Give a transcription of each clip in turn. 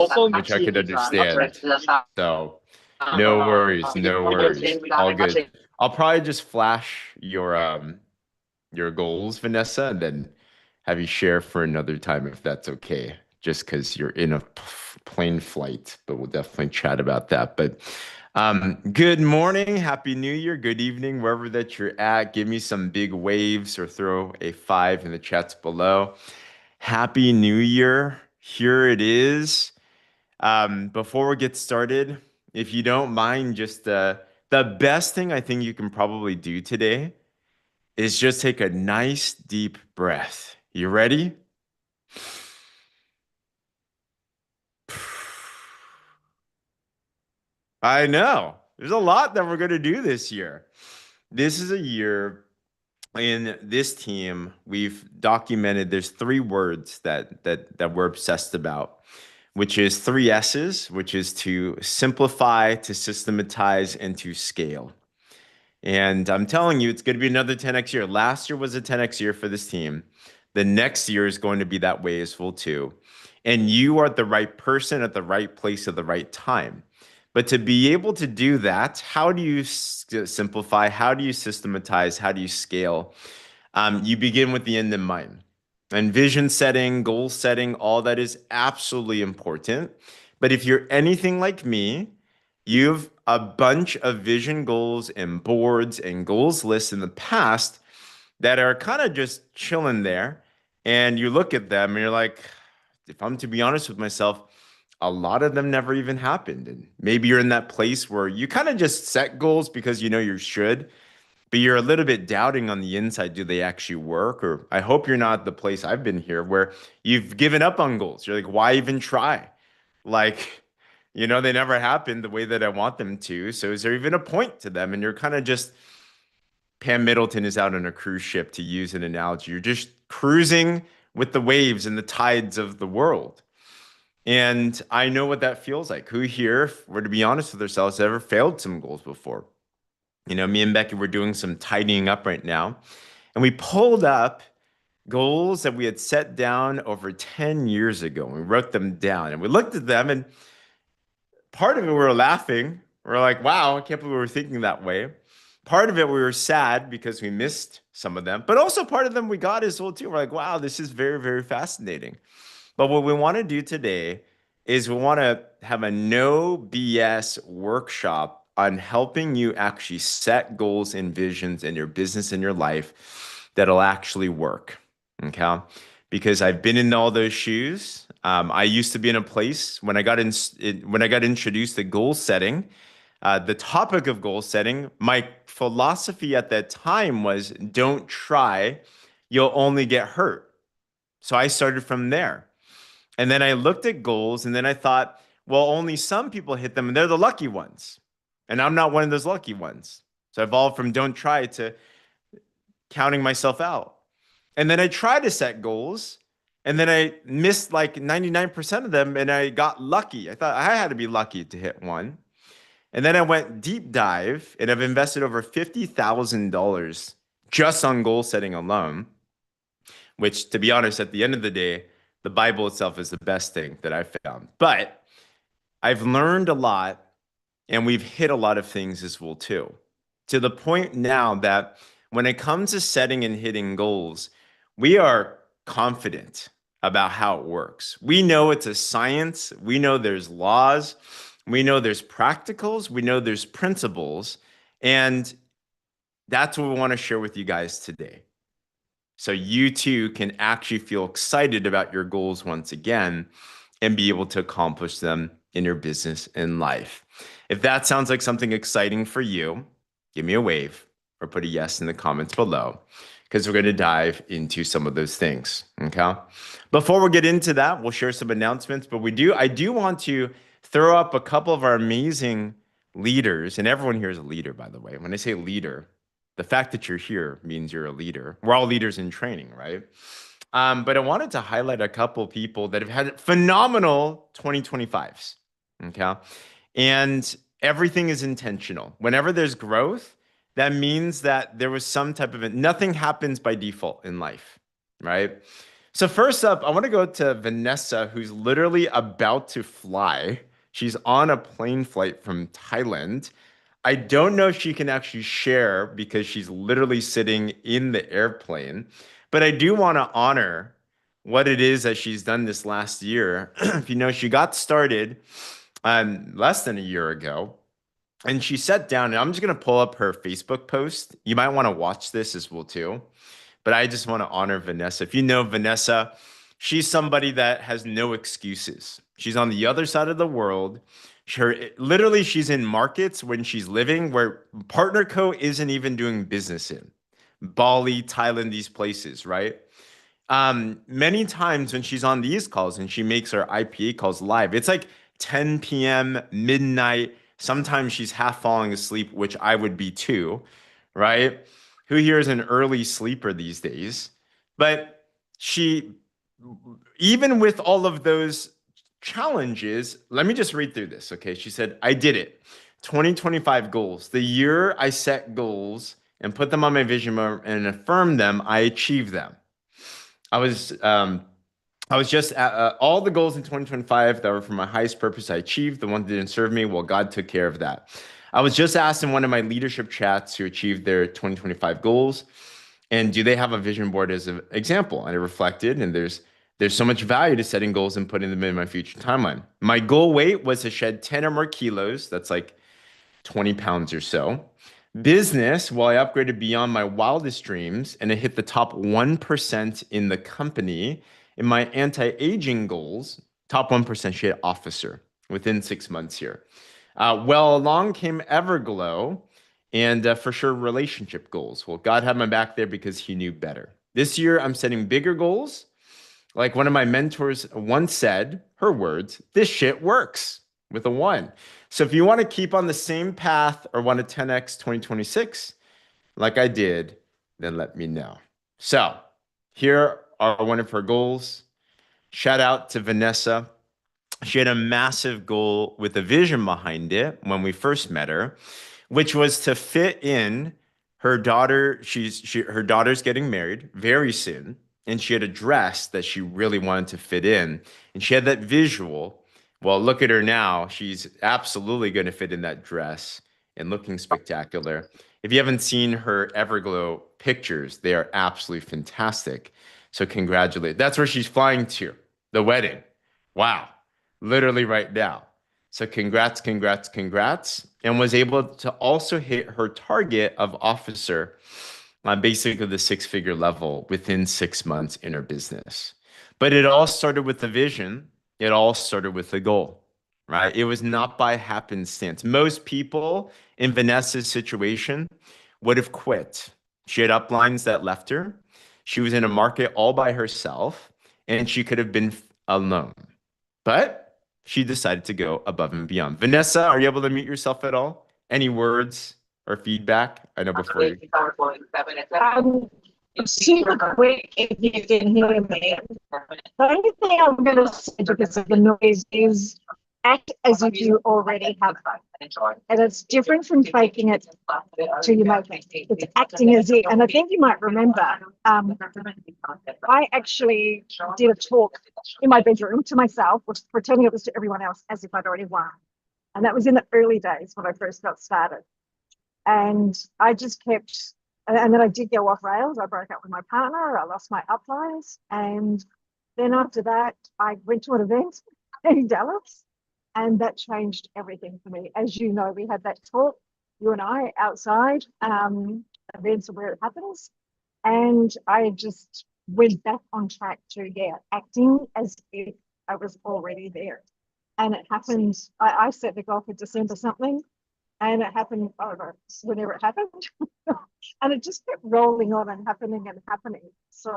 which I could understand. So no worries, no worries. All good. I'll probably just flash your goals, Vanessa, and then have you share for another time if that's okay. Just because you're in a plane flight, but we'll definitely chat about that. But good morning, happy new year, good evening, wherever that you're at. Give me some big waves or throw a five in the chats below. Happy New Year. Here it is. Before we get started, if you don't mind, just the best thing I think you can probably do today is just take a nice deep breath. You ready? I know. There's a lot that we're going to do this year. This is a year in this team we've documented there's three words that we're obsessed about, which is three S's, which is to simplify, to systematize, and to scale. And I'm telling you, it's going to be another 10x year. Last year was a 10x year for this team. The next year is going to be that way as well too. And you are the right person at the right place at the right time. But to be able to do that, how do you simplify? How do you systematize? How do you scale? You begin with the end in mind. And vision setting, goal setting, all that is absolutely important. But if you're anything like me, you've a bunch of vision goals and boards and goals lists in the past that are kind of just chilling there. And you look at them and you're like, if I'm to be honest with myself, a lot of them never even happened. And maybe you're in that place where you kind of just set goals because you know you should, but you're a little bit doubting on the inside, do they actually work? Or I hope you're not the place I've been here where you've given up on goals. You're like, why even try? Like, they never happened the way that I want them to. So is there even a point to them? And you're kind of just, Pam Middleton is out on a cruise ship, to use an analogy. You're just cruising with the waves and the tides of the world. And I know what that feels like. Who here, if we're to be honest with ourselves, ever failed some goals before? Me and Becky were doing some tidying up right now, and we pulled up goals that we had set down over 10 years ago. And we wrote them down and we looked at them, and part of it we were laughing. We're like, wow, I can't believe we were thinking that way. Part of it we were sad because we missed some of them, but also part of them we got as well too. We're like, wow, this is very, very fascinating. But what we want to do today is we want to have a no BS workshop on helping you actually set goals and visions in your business and your life that'll actually work. Okay. Because I've been in all those shoes. I used to be in a place when I got introduced to goal setting, the topic of goal setting, my philosophy at that time was don't try, you'll only get hurt. So I started from there. And then I looked at goals and then I thought, well, only some people hit them and they're the lucky ones. And I'm not one of those lucky ones. So I evolved from don't try to counting myself out. And then I tried to set goals and then I missed like 99% of them and I got lucky. I thought I had to be lucky to hit one. And then I went deep dive and I've invested over $50,000 just on goal setting alone, which, to be honest, at the end of the day, the Bible itself is the best thing that I've found. But I've learned a lot and we've hit a lot of things as well too. To the point now that when it comes to setting and hitting goals, we are confident about how it works. We know it's a science. We know there's laws. We know there's practicals. We know there's principles. And that's what we want to share with you guys today. So you too can actually feel excited about your goals once again and be able to accomplish them in your business and life. If that sounds like something exciting for you, give me a wave or put a yes in the comments below, because we're going to dive into some of those things. Okay. Before we get into that, we'll share some announcements, but I do want to throw up a couple of our amazing leaders, and everyone here is a leader, by the way. When I say leader, the fact that you're here means you're a leader. We're all leaders in training, right? But I wanted to highlight a couple people that have had phenomenal 2025s. Okay. And everything is intentional. Whenever there's growth, that means that there was some type of nothing happens by default in life, right? So first up, I want to go to Vanessa, who's literally about to fly. She's on a plane flight from Thailand. I don't know if she can actually share because she's literally sitting in the airplane, but I do want to honor what it is that she's done this last year. If you know, she got started less than a year ago, and she sat down, and I'm just going to pull up her Facebook post. You might want to watch this as well too, but I just want to honor Vanessa. If you know Vanessa, she's somebody that has no excuses. She's on the other side of the world. Literally, she's in markets when she's living where Partner Co isn't even doing business in. Bali, Thailand, these places, right? Many times when she's on these calls and she makes her IPA calls live, it's like 10 p.m., midnight. Sometimes she's half falling asleep, which I would be too, right? Who here is an early sleeper these days? But she, even with all of those challenges, let me just read through this, okay? She said, I did it. 2025 goals. The year I set goals and put them on my vision board and affirmed them, I achieved them. I was um, I was just at, all the goals in 2025 that were for my highest purpose I achieved. The ones that didn't serve me, well, God took care of that. I was just asked in one of my leadership chats who achieved their 2025 goals, and do they have a vision board as an example? And I reflected, and there's so much value to setting goals and putting them in my future timeline. My goal weight was to shed 10 or more kilos. That's like 20 pounds or so. Business, while I upgraded beyond my wildest dreams and it hit the top 1% in the company, in my anti-aging goals, top 1% shit officer within 6 months here. Well, along came Everglow and for sure relationship goals. Well, God had my back there because he knew better. This year, I'm setting bigger goals. Like one of my mentors once said, her words, this shit works with a one. So if you want to keep on the same path or want to 10x 2026, like I did, then let me know. So here are one of her goals. Shout out to Vanessa. She had a massive goal with a vision behind it when we first met her, which was to fit in her daughter. Her daughter's getting married very soon, and she had a dress that she really wanted to fit in, and she had that visual. Well, look at her now. She's absolutely going to fit in that dress and looking spectacular. If you haven't seen her Everglow pictures, they are absolutely fantastic. So congratulate. That's where she's flying to, the wedding. Wow. Literally right now. So congrats, congrats, congrats. And was able to also hit her target of officer on basically the six-figure level within 6 months in her business. But it all started with the vision. It all started with the goal, right? It was not by happenstance. Most people in Vanessa's situation would have quit. She had uplines that left her. She was in a market all by herself, and she could have been alone. But she decided to go above and beyond. Vanessa, are you able to mute yourself at all? Any words or feedback? I know before you. Super quick if you can hear me. The only thing I'm going to say because of the noise is act as if you already have that. And it's different from faking it to you make it. It's acting as if, and I think you might remember, I actually did a talk in my bedroom to myself, which pretending it was to everyone else as if I'd already won. And that was in the early days when I first got started. And I just kept, and then I did go off rails. I broke up with my partner. I lost my uplines. And then after that, I went to an event in Dallas, and that changed everything for me. As you know, we had that talk, you and I, outside events where it happens. And I just went back on track to, acting as if I was already there. And it happened, I set the goal for December something, and it happened whenever it happened. And it just kept rolling on and happening and happening. So,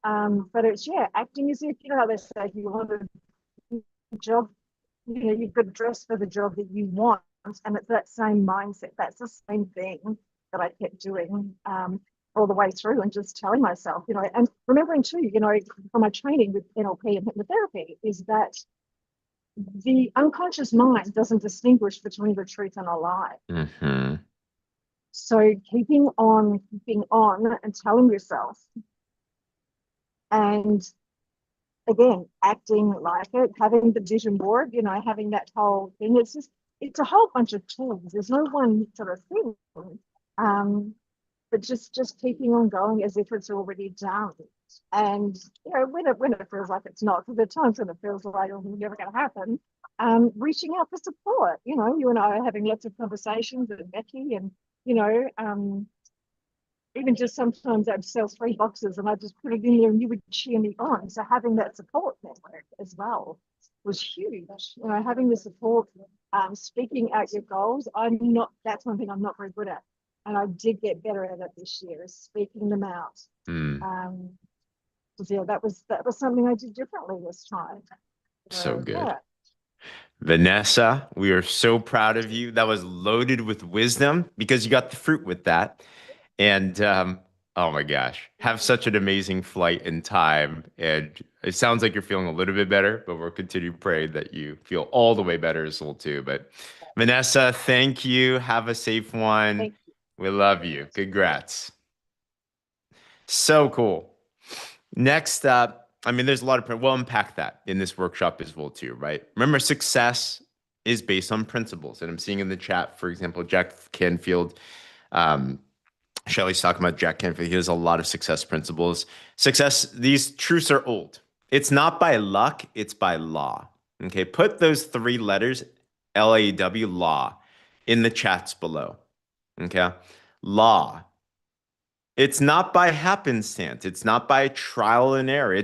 but it's, acting as if, you know how they say, you want a job, you know, you've got to dress for the job that you want. And it's that same mindset. That's the same thing that I kept doing all the way through, and just telling myself, you know, and remembering too, you know, from my training with NLP and hypnotherapy, is that the unconscious mind doesn't distinguish between the truth and a lie. Mm-hmm. So keeping on and telling yourself And again, acting like it, having the vision board, you know, having that whole thing. It's just, it's a whole bunch of tools. There's no one sort of thing. Um, but just keeping on going as if it's already done. And you know, when it feels like it's not, because there are times when it feels like oh, it's never going to happen. Reaching out for support. You know, you and I are having lots of conversations with Becky, and you know, even just sometimes I'd sell 3 boxes and I just put it in there and you would cheer me on. So having that support network as well was huge. You know, having the support, speaking out your goals. That's one thing I'm not very good at. And I did get better at it this year, is speaking them out. Mm, Um, yeah, that was something I did differently this time. so good. Yeah. Vanessa, we are so proud of you. That was loaded with wisdom because you got the fruit with that. And oh my gosh, have such an amazing flight and time. And it sounds like you're feeling a little bit better, but we'll continue to pray that you feel all the way better as well too. But Vanessa, thank you. Have a safe one. Thank We love you. Congrats. So cool. Next up, I mean, there's a lot of, we'll unpack that in this workshop as well too, right? Remember, success is based on principles. And I'm seeing in the chat, for example, Jack Canfield, um, Shelly's talking about Jack Canfield. He has a lot of success principles. Success, these truths are old. It's not by luck, it's by law. Okay, put those 3 letters, LAW, law, in the chats below. Okay, law. It's not by happenstance. It's not by trial and error.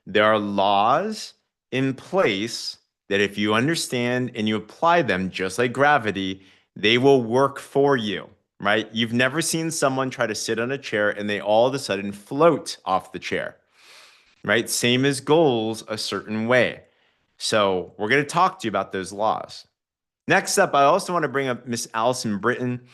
There are laws in place that if you understand and you apply them just like gravity, they will work for you, right? You've never seen someone try to sit on a chair and they all of a sudden float off the chair, right? Same as goals a certain way. So we're going to talk to you about those laws. Next up, I also want to bring up Miss Allison Britton,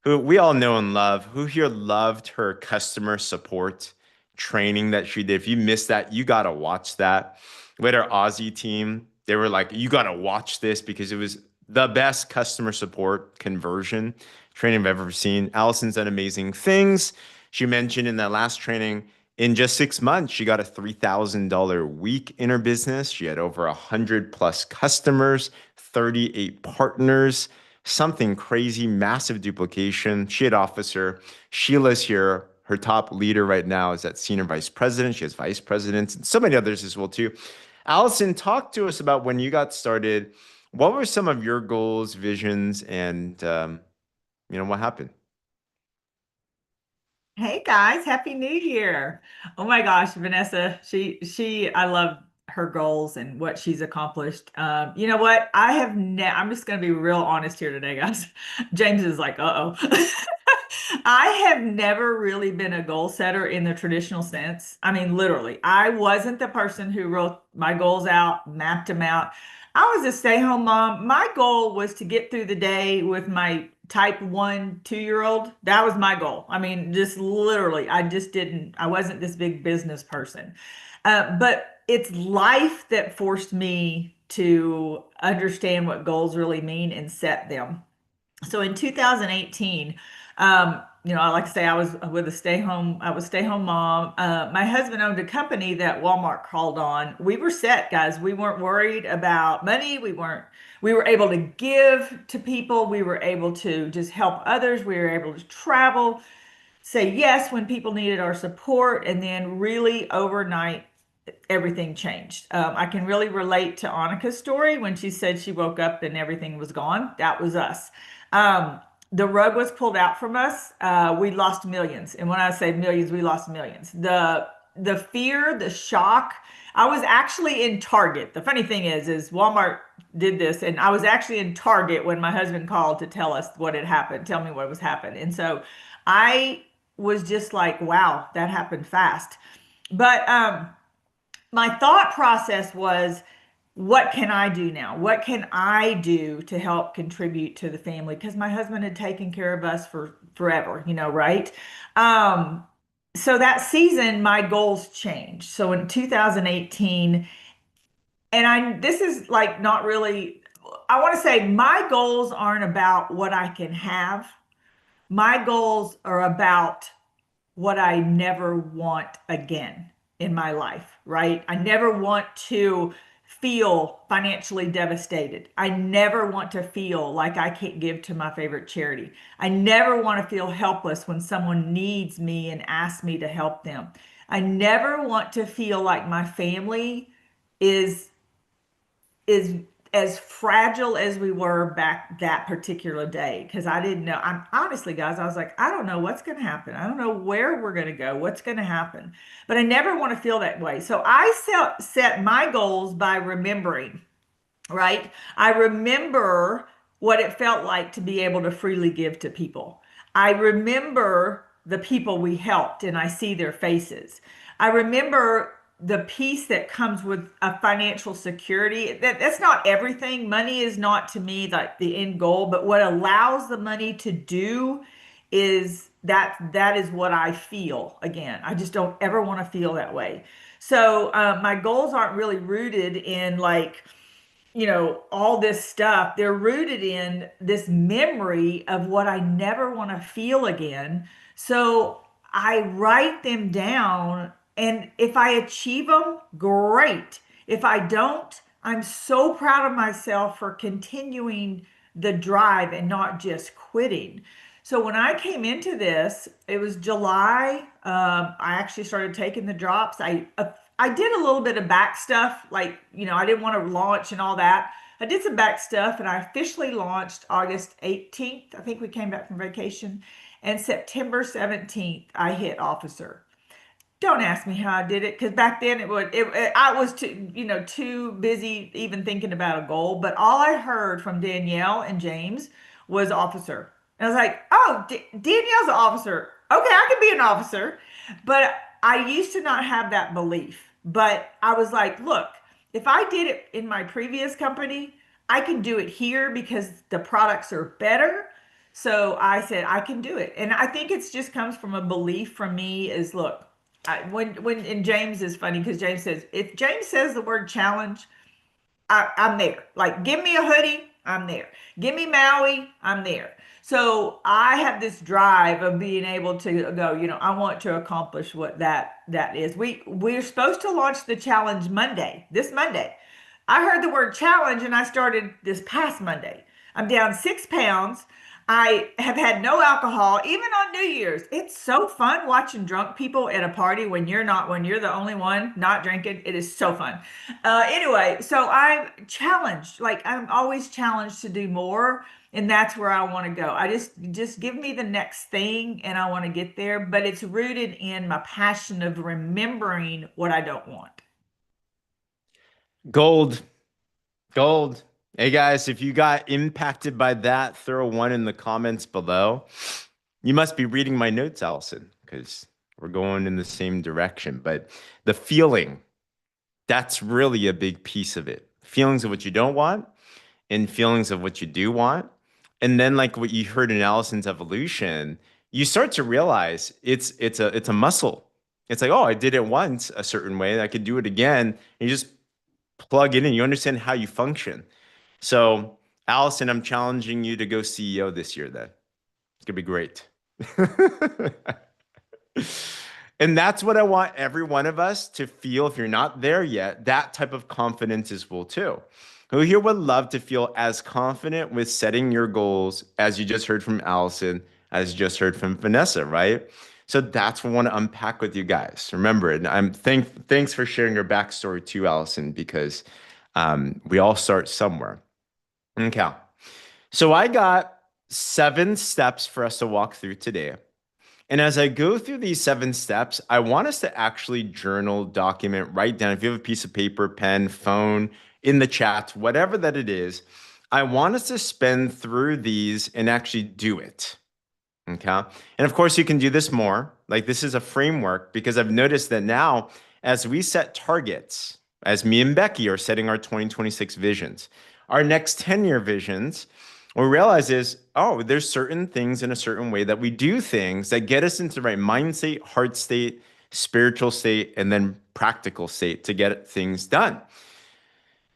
who we all know and love. Who here loved her customer support training that she did? If you missed that, you got to watch that. With our Aussie team, they were like, you got to watch this because it was the best customer support conversion training I've ever seen. Allison's done amazing things. She mentioned in that last training, in just 6 months, she got a $3,000 week in her business. She had over 100 plus customers, 38 partners, something crazy, massive duplication. She had officer. Sheila's here. Her top leader right now is at senior vice president. She has vice presidents and so many others as well too. Allison, talk to us about when you got started. What were some of your goals, visions, and what happened? Hey guys, Happy New Year. Oh my gosh, Vanessa, I love her goals and what she's accomplished. You know what? I'm just gonna be real honest here today, guys. James is like, uh-oh. I have never really been a goal setter in the traditional sense. I mean, literally, I wasn't the person who wrote my goals out, mapped them out. I was a stay-home mom. My goal was to get through the day with my type 1 2-year old. That was my goal. I mean, just literally, I wasn't this big business person. But it's life that forced me to understand what goals really mean and set them. So in 2018, I like to say I was a stay-home mom. My husband owned a company that Walmart called on. We were set, guys. We weren't worried about money. We were able to give to people. We were able to just help others. We were able to travel, say yes when people needed our support, and then really overnight everything changed. I can really relate to Annika's story when she said she woke up and everything was gone. That was us. Um, the rug was pulled out from us. We lost millions, and when I say millions, we lost millions. The fear, the shock. I was actually in Target. The funny thing is Walmart did this, and I was actually in Target when my husband called to tell us what had happened, tell me what was happened. And so I was just like, wow, that happened fast. But my thought process was, what can I do now? What can I do to help contribute to the family? Because my husband had taken care of us for forever, right? Um, so that season, my goals changed. So in 2018, this is like not really, I want to say my goals aren't about what I can have. My goals are about what I never want again. in my life, right? I never want to feel financially devastated. I never want to feel like I can't give to my favorite charity. I never want to feel helpless when someone needs me and asks me to help them. I never want to feel like my family is is as fragile as we were back that particular day, because I didn't know. I'm honestly, guys, I was like, I don't know what's going to happen. I don't know where we're going to go, what's going to happen. But I never want to feel that way. So I set my goals by remembering, right? I remember what it felt like to be able to freely give to people. I remember the people we helped and I see their faces. I remember the peace that comes with a financial security. That's not everything. Money is not to me like the end goal, but what allows the money to do is that is what I feel. Again, I just don't ever want to feel that way. So my goals aren't really rooted in like, all this stuff. They're rooted in this memory of what I never want to feel again. So I write them down, and if I achieve them, great. If I don't, I'm so proud of myself for continuing the drive and not just quitting. So when I came into this, it was July. I actually started taking the drops. I did a little bit of back stuff, like, I didn't want to launch and all that. I did some back stuff and I officially launched August 18th. I think we came back from vacation. And September 17th, I hit officer. Don't ask me how I did it, because back then I was too busy even thinking about a goal. But all I heard from Danielle and James was officer. And I was like, oh, Danielle's an officer. Okay, I can be an officer. But I used to not have that belief. But I was like, look, if I did it in my previous company, I can do it here because the products are better. So I said I can do it. And I think it's just comes from a belief from me is, look, and James is funny because James says, if James says the word challenge, I'm there. Like, give me a hoodie, I'm there. Give me Maui, I'm there. So I have this drive of being able to go, I want to accomplish what that is. We're supposed to launch the challenge Monday, this Monday. I heard the word challenge and I started this past Monday. I'm down 6 pounds. I have had no alcohol, even on New Year's. It's so fun watching drunk people at a party when you're the only one not drinking. It is so fun. Anyway, so I'm challenged. Like, I'm always challenged to do more, and that's where I want to go. I just give me the next thing, and I want to get there. But it's rooted in my passion of remembering what I don't want. Gold. Gold. Hey guys, if you got impacted by that, throw one in the comments below. You must be reading my notes, Allison, because we're going in the same direction. But the feeling, that's really a big piece of it. Feelings of what you don't want and feelings of what you do want. And then like what you heard in Allison's evolution, you start to realize it's a muscle. It's like, oh, I did it once a certain way, I could do it again. And you just plug in and you understand how you function. So, Allison, I'm challenging you to go CEO this year then. It's gonna be great. And that's what I want every one of us to feel. If you're not there yet, that type of confidence is well too. Who here would love to feel as confident with setting your goals as you just heard from Allison, as you just heard from Vanessa, right? So that's what I want to unpack with you guys. Remember, and thanks for sharing your backstory too, Allison, because we all start somewhere. Okay. So I got 7 steps for us to walk through today. And as I go through these 7 steps, I want us to actually journal, document, write down. If you have a piece of paper, pen, phone, in the chat, whatever that it is, I want us to spend through these and actually do it. Okay. And of course, you can do this more. Like, this is a framework because I've noticed that now, as we set targets, as me and Becky are setting our 2026 visions, our next 10-year visions, what we realize is, oh, there's certain things in a certain way that we do things that get us into the right mind state, heart state, spiritual state, and then practical state to get things done.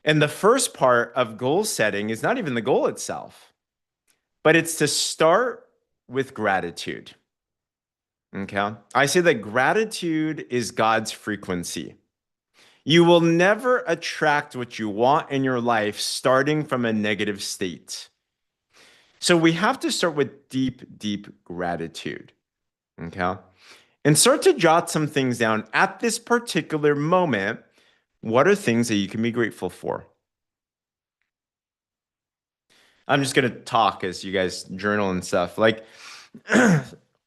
And the first part of goal setting is not even the goal itself, but it's to start with gratitude. Okay. I say that gratitude is God's frequency. You will never attract what you want in your life starting from a negative state. So we have to start with deep, deep gratitude. Okay. And start to jot some things down at this particular moment. What are things that you can be grateful for? I'm just going to talk as you guys journal and stuff. Like,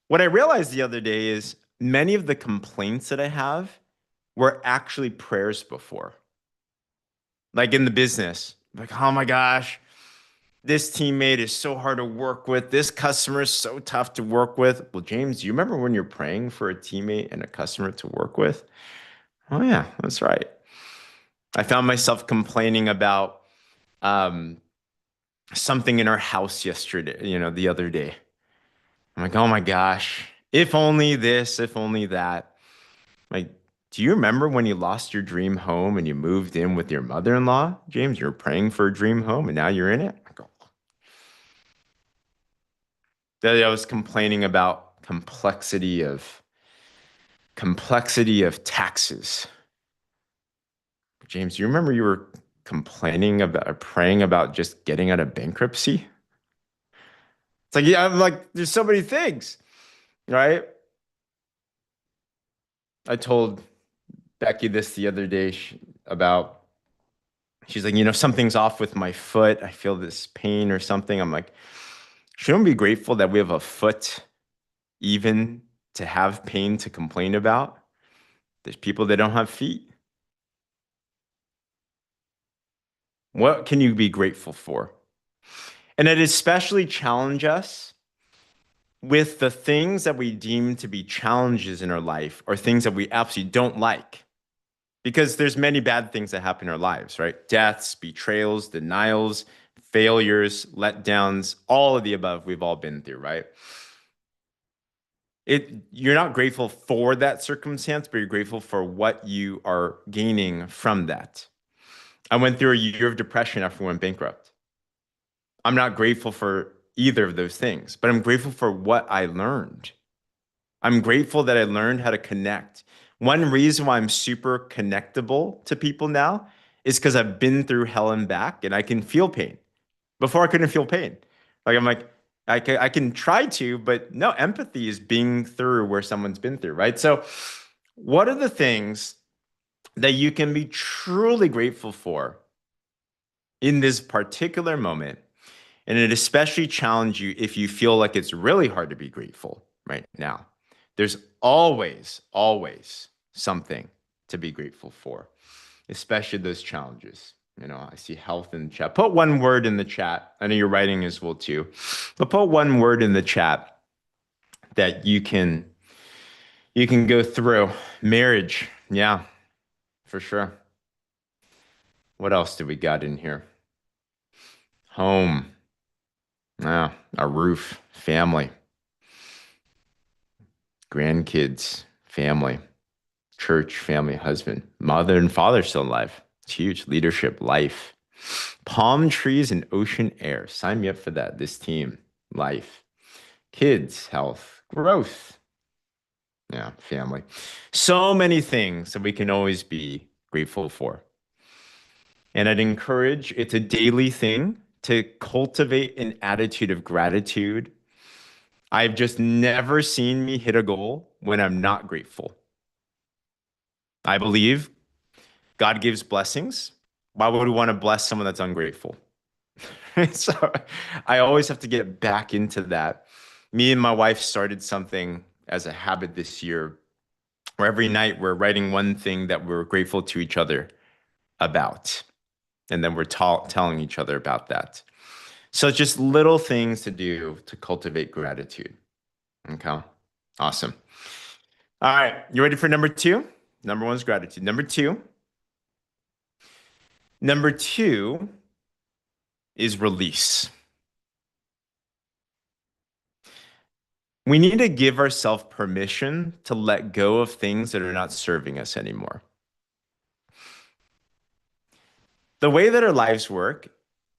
what I realized the other day is many of the complaints that I have were actually prayers before. Like in the business, like, oh my gosh, this teammate is so hard to work with. This customer is so tough to work with. Well, James, do you remember when you're praying for a teammate and a customer to work with? Oh, yeah, that's right. I found myself complaining about um, something in our house yesterday, the other day. I'm like, oh my gosh, if only this, if only that. Like, do you remember when you lost your dream home and you moved in with your mother-in-law? James, you're praying for a dream home and now you're in it? I go, that I was complaining about complexity of taxes. James, you remember you were complaining about praying about just getting out of bankruptcy? It's like, yeah, I'm like, there's so many things, right? I told Becky this the other day about, she's like, something's off with my foot. I feel this pain or something. I'm like, shouldn't we be grateful that we have a foot even to have pain to complain about? There's people that don't have feet. What can you be grateful for? And it especially challenge us with the things that we deem to be challenges in our life or things that we absolutely don't like. Because there's many bad things that happen in our lives, right? Deaths, betrayals, denials, failures, letdowns, all of the above we've all been through, right? You're not grateful for that circumstance, but you're grateful for what you are gaining from that. I went through a year of depression after we went bankrupt. I'm not grateful for either of those things, but I'm grateful for what I learned. I'm grateful that I learned how to connect. One reason why I'm super connectable to people now is because I've been through hell and back and I can feel pain. Before I couldn't feel pain. Like I'm like, I can try to, but no, empathy is being through where someone's been through, right? So, what are the things that you can be truly grateful for in this particular moment? And it especially challenge you if you feel like it's really hard to be grateful right now. There's always, always something to be grateful for, especially those challenges. I see health in the chat. Put one word in the chat. I know you're writing as well too, but put one word in the chat that you can go through. Marriage, yeah, for sure. What else do we got in here? Home, yeah, a roof, family, grandkids, family, church, family, husband, mother and father still alive. It's huge. Leadership, life, palm trees and ocean air. Sign me up for that. This team, life, kids, health, growth. Yeah, family. So many things that we can always be grateful for. And I'd encourage it's a daily thing to cultivate an attitude of gratitude. I've just never seen me hit a goal when I'm not grateful. I believe God gives blessings. Why would we want to bless someone that's ungrateful? So I always have to get back into that. Me and my wife started something as a habit this year where every night we're writing one thing that we're grateful to each other about. And then we're telling each other about that. So it's just little things to do to cultivate gratitude. Okay. Awesome. All right. You ready for number two? Number one is gratitude. Number two is release. We need to give ourselves permission to let go of things that are not serving us anymore. The way that our lives work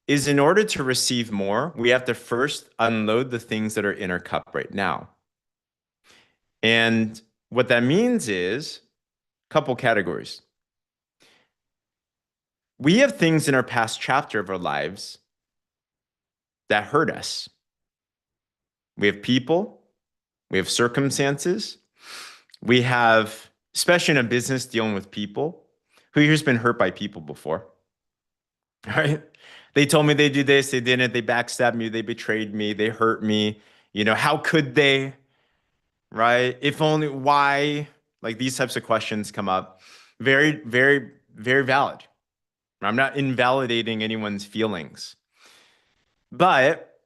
is in order to receive more, we have to first unload the things that are in our cup right now. And what that means is a couple categories. We have things in our past chapter of our lives that hurt us. We have people, we have circumstances, we have, especially in a business dealing with people, who here's been hurt by people before, right? They told me they do this, they didn't, they backstabbed me, they betrayed me, they hurt me. How could they, right? If only, why? Like these types of questions come up. Very, very, very valid. I'm not invalidating anyone's feelings, but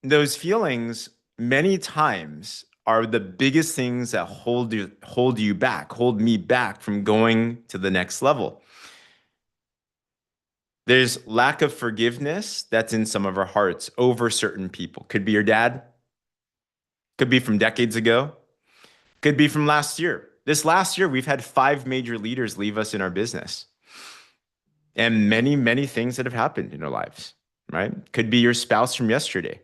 those feelings many times are the biggest things that hold you back, hold me back from going to the next level. There's lack of forgiveness that's in some of our hearts over certain people. Could be your dad, could be from decades ago, could be from last year. This last year, we've had 5 major leaders leave us in our business. And many, many things that have happened in our lives, right? Could be your spouse from yesterday.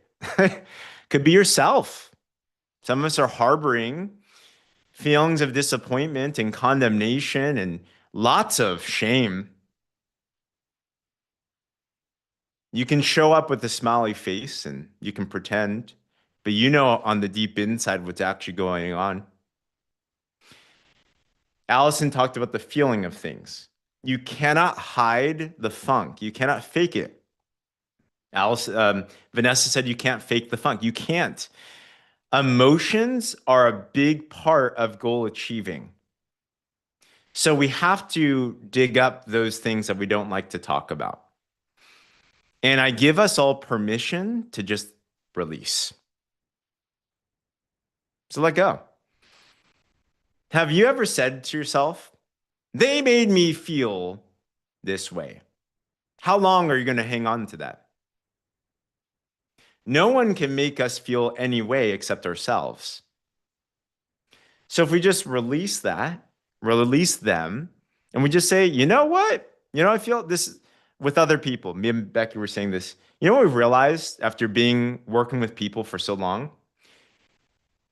Could be yourself. Some of us are harboring feelings of disappointment and condemnation and lots of shame. You can show up with a smiley face and you can pretend, but on the deep inside what's actually going on. Allison talked about the feeling of things. You cannot hide the funk. You cannot fake it. Vanessa said you can't fake the funk. You can't. Emotions are a big part of goal achieving. So we have to dig up those things that we don't like to talk about. And I give us all permission to just release. So let go. Have you ever said to yourself, they made me feel this way? How long are you going to hang on to that? No one can make us feel any way except ourselves. So if we just release that, release them, and we just say, you know what? I feel this with other people. Me and Becky were saying this. You know what we've realized after working with people for so long?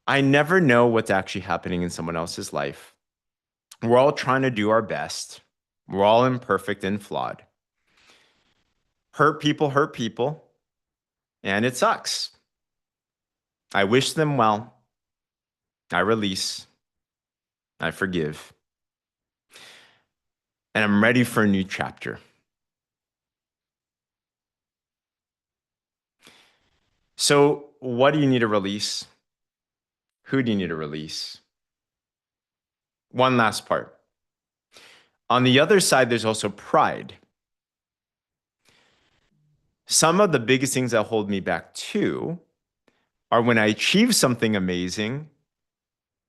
I never know what's actually happening in someone else's life. We're all trying to do our best. We're all imperfect and flawed. Hurt people, and it sucks. I wish them well. I release. I forgive. And I'm ready for a new chapter. So, what do you need to release? Who do you need to release? One last part. On the other side, there's also pride. Some of the biggest things that hold me back too are when I achieve something amazing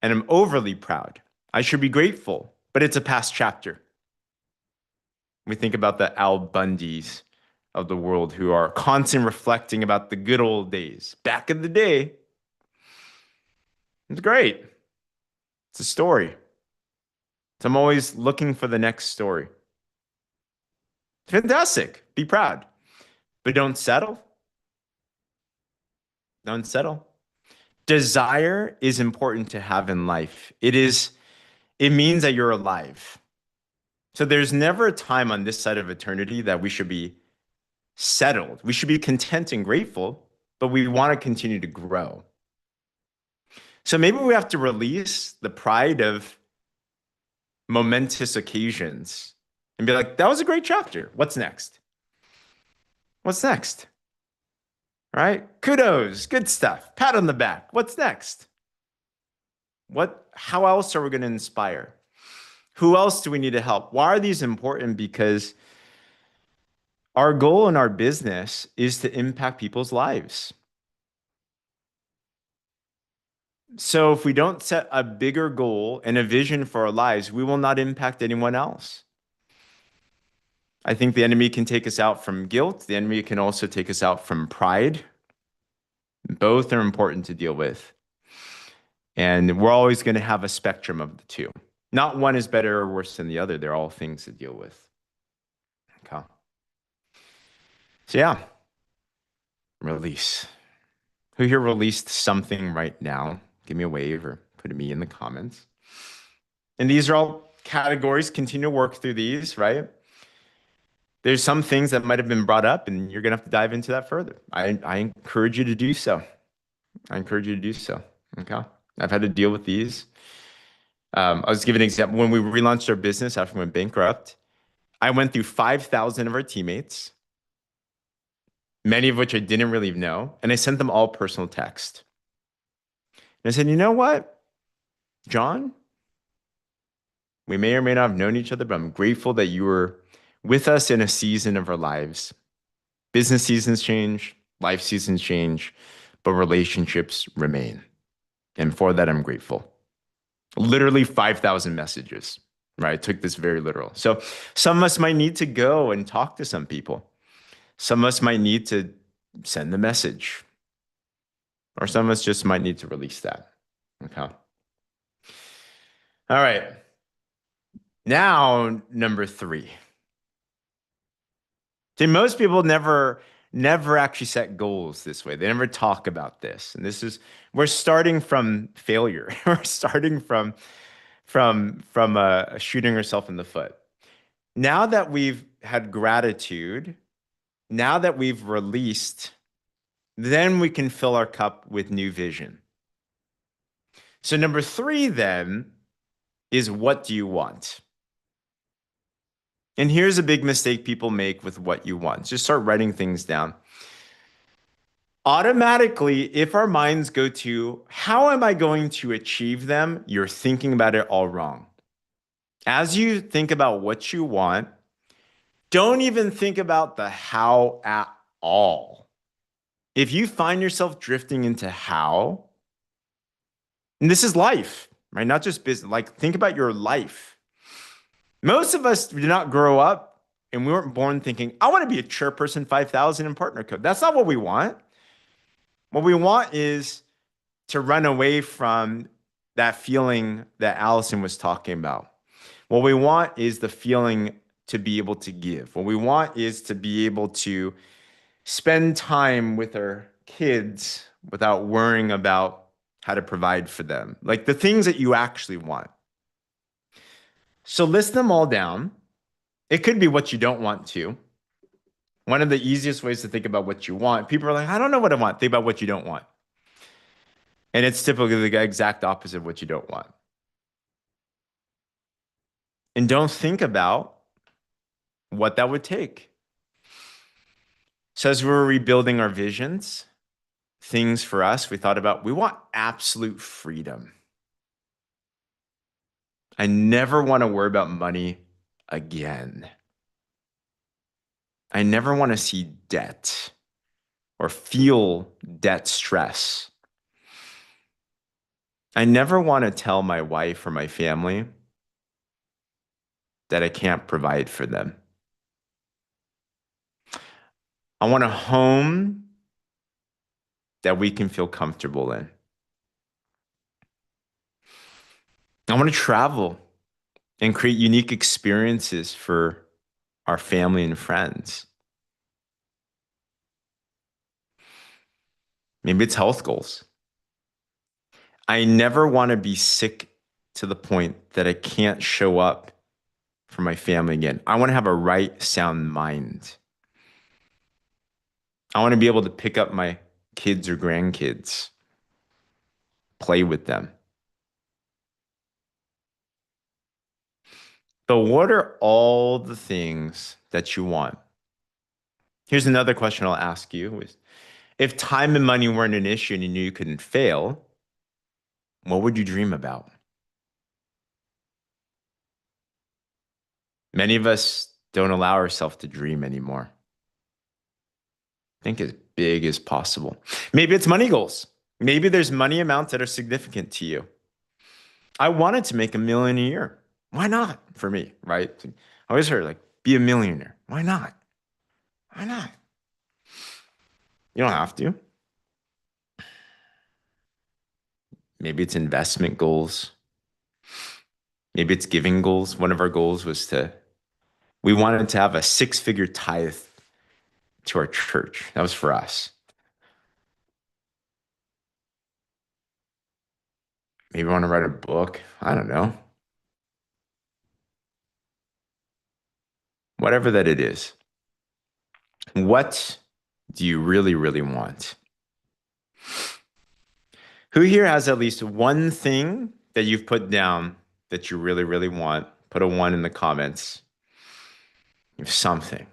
and I'm overly proud. I should be grateful, but it's a past chapter. We think about the Al Bundys of the world who are constantly reflecting about the good old days. Back in the day, it's great. It's a story. So I'm always looking for the next story. Fantastic. Be proud. But don't settle. Don't settle. Desire is important to have in life. It means that you're alive. So there's never a time on this side of eternity that we should be settled. We should be content and grateful, but we want to continue to grow. So maybe we have to release the pride of momentous occasions and be like, that was a great chapter. What's next? What's next? Right? Kudos, good stuff. Pat on the back. What's next? How else are we going to inspire? Who else do we need to help? Why are these important? Because our goal in our business is to impact people's lives. So if we don't set a bigger goal and a vision for our lives, we will not impact anyone else. I think the enemy can take us out from guilt. The enemy can also take us out from pride. Both are important to deal with. And we're always going to have a spectrum of the two. Not one is better or worse than the other. They're all things to deal with. Okay. So yeah, release. Who here released something right now? Give me a wave or put a me in the comments. And these are all categories. Continue to work through these, right? There's some things that might have been brought up, and you're gonna have to dive into that further. I encourage you to do so. I encourage you to do so. Okay. I've had to deal with these. I was giving an example when we relaunched our business after we went bankrupt. I went through 5,000 of our teammates, many of which I didn't really know, and I sent them all personal text. And I said, you know what, John? We may or may not have known each other, but I'm grateful that you were with us in a season of our lives. Business seasons change, life seasons change, but relationships remain. And for that, I'm grateful. Literally 5,000 messages, right? I took this very literal. So some of us might need to go and talk to some people. Some of us might need to send the message, or some of us just might need to release that. Okay. All right. Now, number 3. See, most people never actually set goals this way. They never talk about this. And we're starting from failure. We're starting from shooting ourselves in the foot. Now that we've had gratitude, now that we've released, then we can fill our cup with new vision. So number 3 then is, what do you want? And here's a big mistake people make with what you want. Just start writing things down. Automatically, if our minds go to, how am I going to achieve them? You're thinking about it all wrong. As you think about what you want, don't even think about the how at all. If you find yourself drifting into how, and this is life, right? Not just business, like think about your life. Most of us did not grow up and we weren't born thinking, I want to be a chairperson 5,000 in partner code. That's not what we want. What we want is to run away from that feeling that Allison was talking about. What we want is the feeling to be able to give. What we want is to be able to spend time with our kids without worrying about how to provide for them. Like the things that you actually want. So list them all down. It could be what you don't want to. One of the easiest ways to think about what you want, people are like, I don't know what I want. Think about what you don't want. And it's typically the exact opposite of what you don't want. And don't think about what that would take. So as we were rebuilding our visions, things for us, we thought about, we want absolute freedom. I never want to worry about money again. I never want to see debt or feel debt stress. I never want to tell my wife or my family that I can't provide for them. I want a home that we can feel comfortable in. I want to travel and create unique experiences for our family and friends. Maybe it's health goals. I never want to be sick to the point that I can't show up for my family again. I want to have a right, sound mind. I want to be able to pick up my kids or grandkids, play with them. But what are all the things that you want? Here's another question I'll ask you. If time and money weren't an issue and you knew you couldn't fail, what would you dream about? Many of us don't allow ourselves to dream anymore. Think as big as possible. Maybe it's money goals. Maybe there's money amounts that are significant to you. I wanted to make $1 million a year. Why not for me, right? I always heard like, be a millionaire. Why not? Why not? You don't have to. Maybe it's investment goals. Maybe it's giving goals. One of our goals was we wanted to have a 6-figure tithe to our church. That was for us. Maybe want to write a book. I don't know. Whatever that it is. What do you really, really want? Who here has at least one thing that you've put down that you really, really want? Put a one in the comments. Something.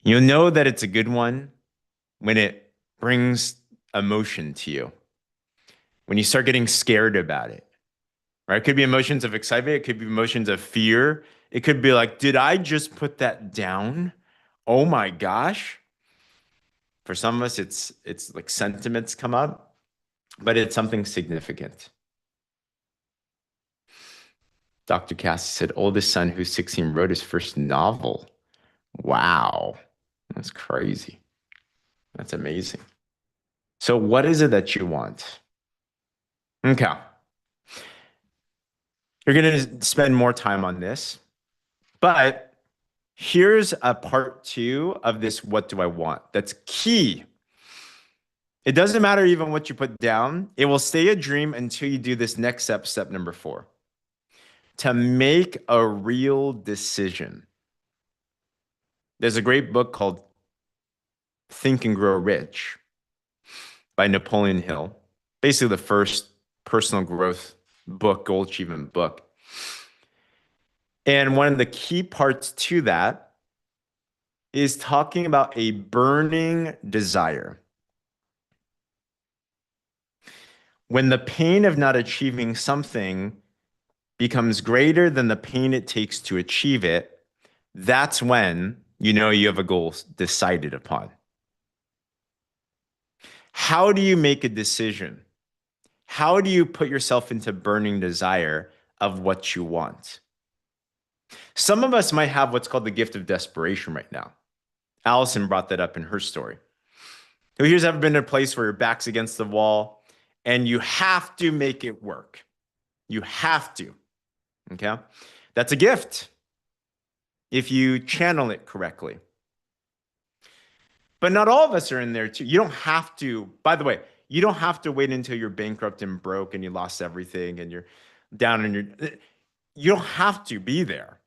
You'll know that it's a good one when it brings emotion to you, when you start getting scared about it, right? It could be emotions of excitement. It could be emotions of fear. It could be like, did I just put that down? Oh my gosh. For some of us, it's like sentiments come up, but it's something significant. Dr. Cassie said, oldest son who's 16 wrote his first novel. Wow. That's crazy. That's amazing. So what is it that you want? Okay. You're going to spend more time on this, but here's a part two of this. What do I want? That's key. It doesn't matter even what you put down. It will stay a dream until you do this next step, step number 4, to make a real decision. There's a great book called Think and Grow Rich by Napoleon Hill, basically the first personal growth book, goal achievement book. And one of the key parts to that is talking about a burning desire. When the pain of not achieving something becomes greater than the pain it takes to achieve it, that's when you know you have a goal decided upon. How do you make a decision? How do you put yourself into burning desire of what you want? Some of us might have what's called the gift of desperation right now. Allison brought that up in her story. Who here's ever been in a place where your back's against the wall and you have to make it work? You have to. Okay? That's a gift if you channel it correctly. But not all of us are in there too. You don't have to, by the way, you don't have to wait until you're bankrupt and broke and you lost everything and you're down in you don't have to be there.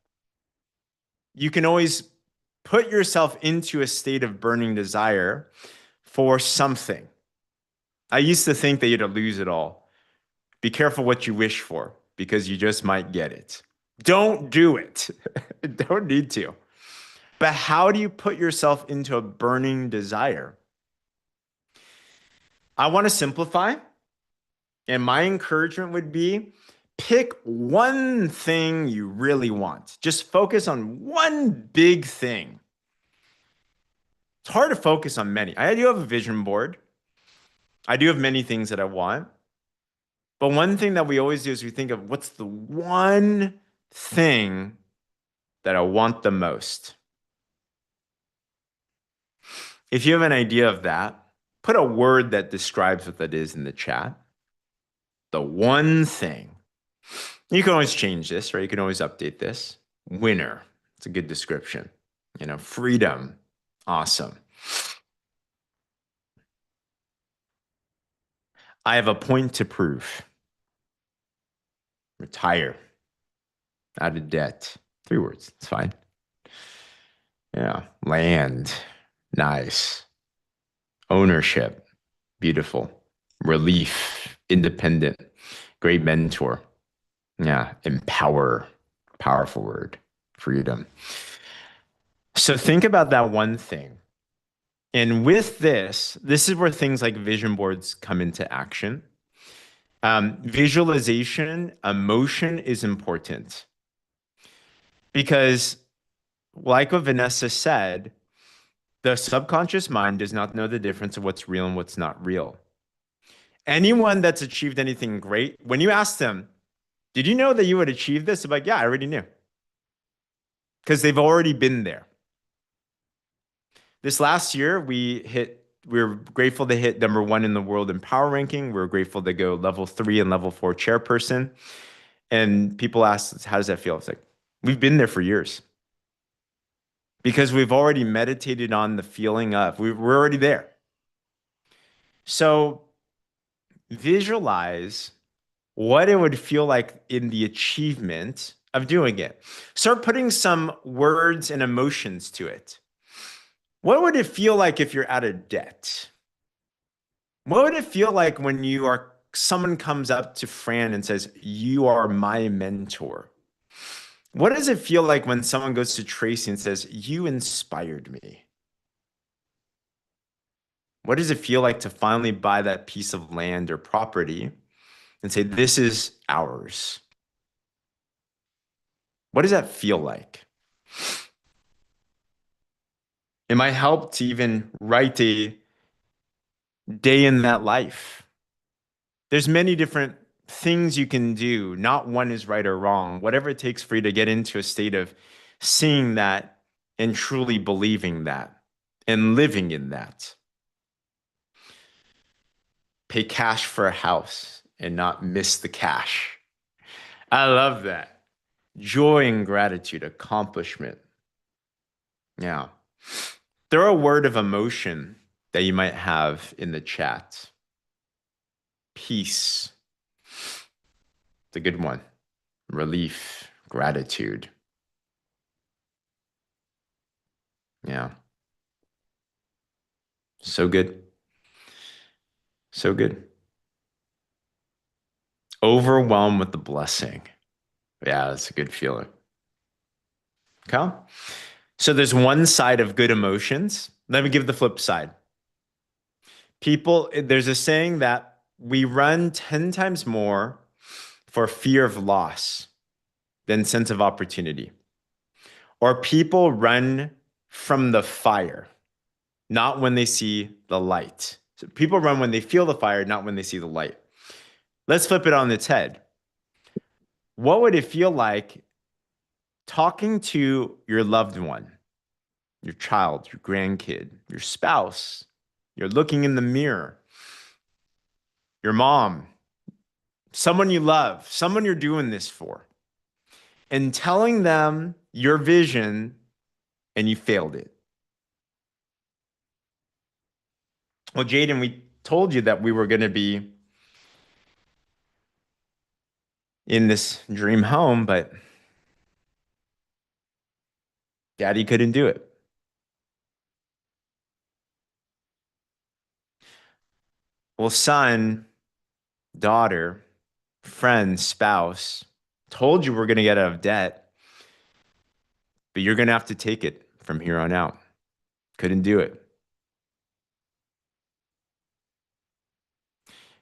You can always put yourself into a state of burning desire for something. I used to think that you had to lose it all. Be careful what you wish for because you just might get it. Don't do it. Don't need to. But how do you put yourself into a burning desire? I want to simplify. And my encouragement would be pick one thing you really want. Just focus on one big thing. It's hard to focus on many. I do have a vision board. I do have many things that I want. But one thing that we always do is we think of what's the one thing that I want the most. If you have an idea of that, put a word that describes what that is in the chat. The one thing. You can always change this, right? You can always update this. Winner. It's a good description. Freedom. Awesome. I have a point to prove. Retire. Out of debt. 3 words. It's fine. Yeah. Land. Nice. Ownership. Beautiful. Relief. Independent. Great mentor. Yeah. Empower. Powerful word. Freedom. So think about that one thing. And with this is where things like vision boards come into action. Visualization, emotion is important. Because, like what Vanessa said, the subconscious mind does not know the difference of what's real and what's not real. Anyone that's achieved anything great, when you ask them, did you know that you would achieve this? They're like, yeah, I already knew. Because they've already been there. This last year, we're grateful to hit #1 in the world in power ranking. We're grateful to go level 3 and level 4 chairperson. And people ask, how does that feel? It's like, we've been there for years. Because we've already meditated on the feeling of, we're already there. So visualize what it would feel like in the achievement of doing it. Start putting some words and emotions to it. What would it feel like if you're out of debt? What would it feel like when someone comes up to Fran and says, "You are my mentor"? What does it feel like when someone goes to Tracy and says, "You inspired me"? What does it feel like to finally buy that piece of land or property and say, "This is ours"? What does that feel like? It might help to even write a day in that life. There's many different things you can do. Not one is right or wrong. Whatever it takes for you to get into a state of seeing that and truly believing that and living in that. Pay cash for a house and not miss the cash. I love that. Joy and gratitude, accomplishment. Yeah. Throw a word of emotion that you might have in the chat. Peace. It's a good one. Relief, gratitude. Yeah. So good. So good. Overwhelmed with the blessing. Yeah, that's a good feeling. Okay. So there's one side of good emotions. Let me give the flip side. There's a saying that we run 10 times more for fear of loss than sense of opportunity. Or people run from the fire, not when they see the light. So people run when they feel the fire, not when they see the light. Let's flip it on its head. What would it feel like talking to your loved one, your child, your grandkid, your spouse? You're looking in the mirror, your mom, someone you love, someone you're doing this for, and telling them your vision and you failed it. Well, Jaden, we told you that we were going to be in this dream home, but daddy couldn't do it. Well, son, daughter, friend, spouse, told you we're going to get out of debt, but you're going to have to take it from here on out. Couldn't do it.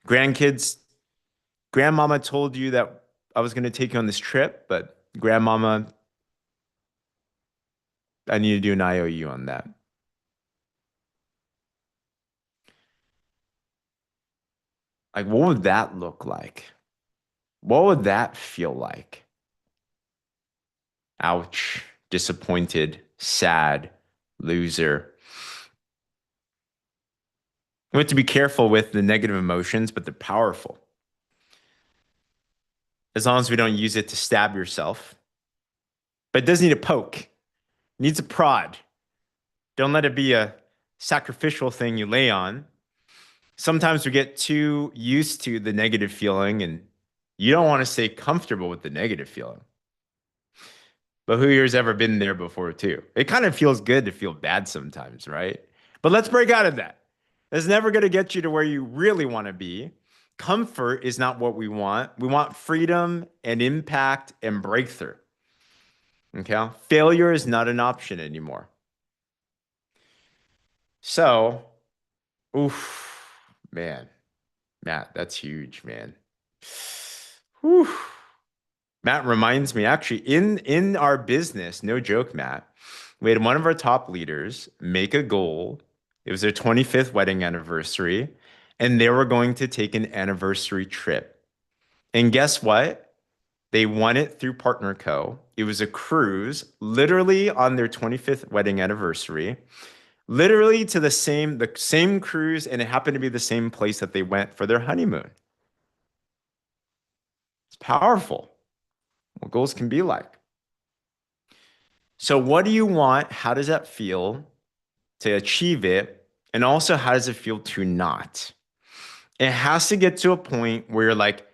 Grandkids, grandmama told you that I was going to take you on this trip, but grandmama, I need to do an IOU on that. Like, what would that look like? What would that feel like? Ouch, disappointed, sad, loser. We have to be careful with the negative emotions, but they're powerful. As long as we don't use it to stab yourself. But it does need a poke. It needs a prod. Don't let it be a sacrificial thing you lay on. Sometimes we get too used to the negative feeling and you don't want to stay comfortable with the negative feeling. But who here's ever been there before too? It kind of feels good to feel bad sometimes, right? But let's break out of that. That's never going to get you to where you really want to be. Comfort is not what we want. We want freedom and impact and breakthrough. Okay? Failure is not an option anymore. So, oof, man, Matt, that's huge, man. Whew. Matt reminds me, actually, in our business, no joke, Matt, we had one of our top leaders make a goal. It was their 25th wedding anniversary, and they were going to take an anniversary trip. And guess what? They won it through Partner Co. It was a cruise, literally on their 25th wedding anniversary, literally to the same cruise, and it happened to be the same place that they went for their honeymoon. It's powerful. What goals can be like. So, what do you want? How does that feel to achieve it? And also, how does it feel to not? It has to get to a point where you're like,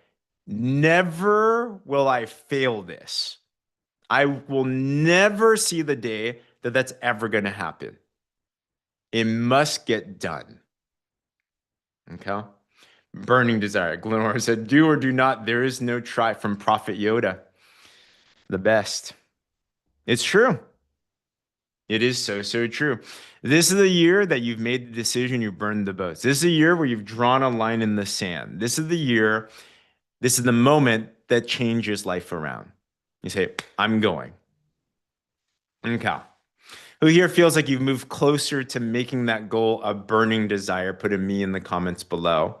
never will I fail this. I will never see the day that that's ever going to happen. It must get done. Okay. Burning desire. Glenora said, do or do not. There is no try from Prophet Yoda. The best. It's true. It is so, so true. This is the year that you've made the decision, you burned the boats. This is a year where you've drawn a line in the sand. This is the year, this is the moment that changes life around. You say, I'm going. Okay. Who here feels like you've moved closer to making that goal a burning desire? Put a me in the comments below.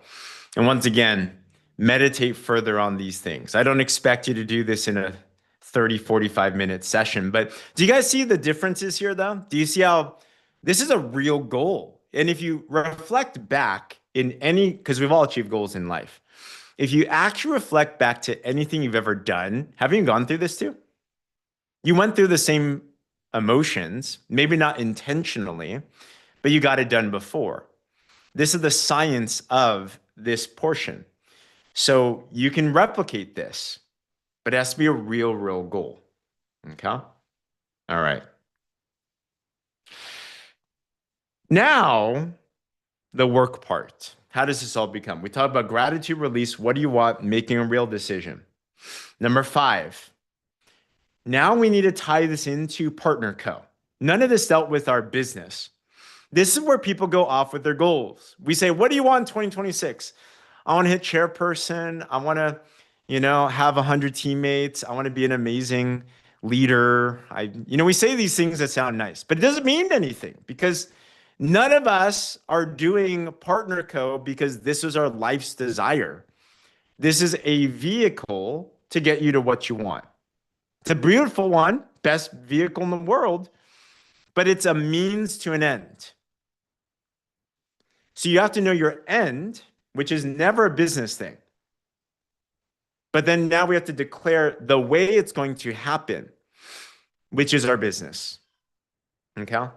And once again, meditate further on these things. I don't expect you to do this in a 30, 45-minute session, but do you guys see the differences here though? Do you see how this is a real goal? And if you reflect back in any, because we've all achieved goals in life, if you actually reflect back to anything you've ever done, have you gone through this too? You went through the same emotions, maybe not intentionally, but you got it done before. This is the science of this portion. So you can replicate this, but it has to be a real, real goal. Okay. All right. Now, the work part. How does this all become? We talk about gratitude release. What do you want? Making a real decision. Number 5. Now we need to tie this into Partner Co. None of this dealt with our business. This is where people go off with their goals. We say, what do you want in 2026? I want to hit chairperson. I want to, have 100 teammates. I want to be an amazing leader. We say these things that sound nice, but it doesn't mean anything because none of us are doing Partner Co. because this is our life's desire. This is a vehicle to get you to what you want. It's a beautiful one, best vehicle in the world, but it's a means to an end. So you have to know your end, which is never a business thing. But then now we have to declare the way it's going to happen, which is our business. Okay?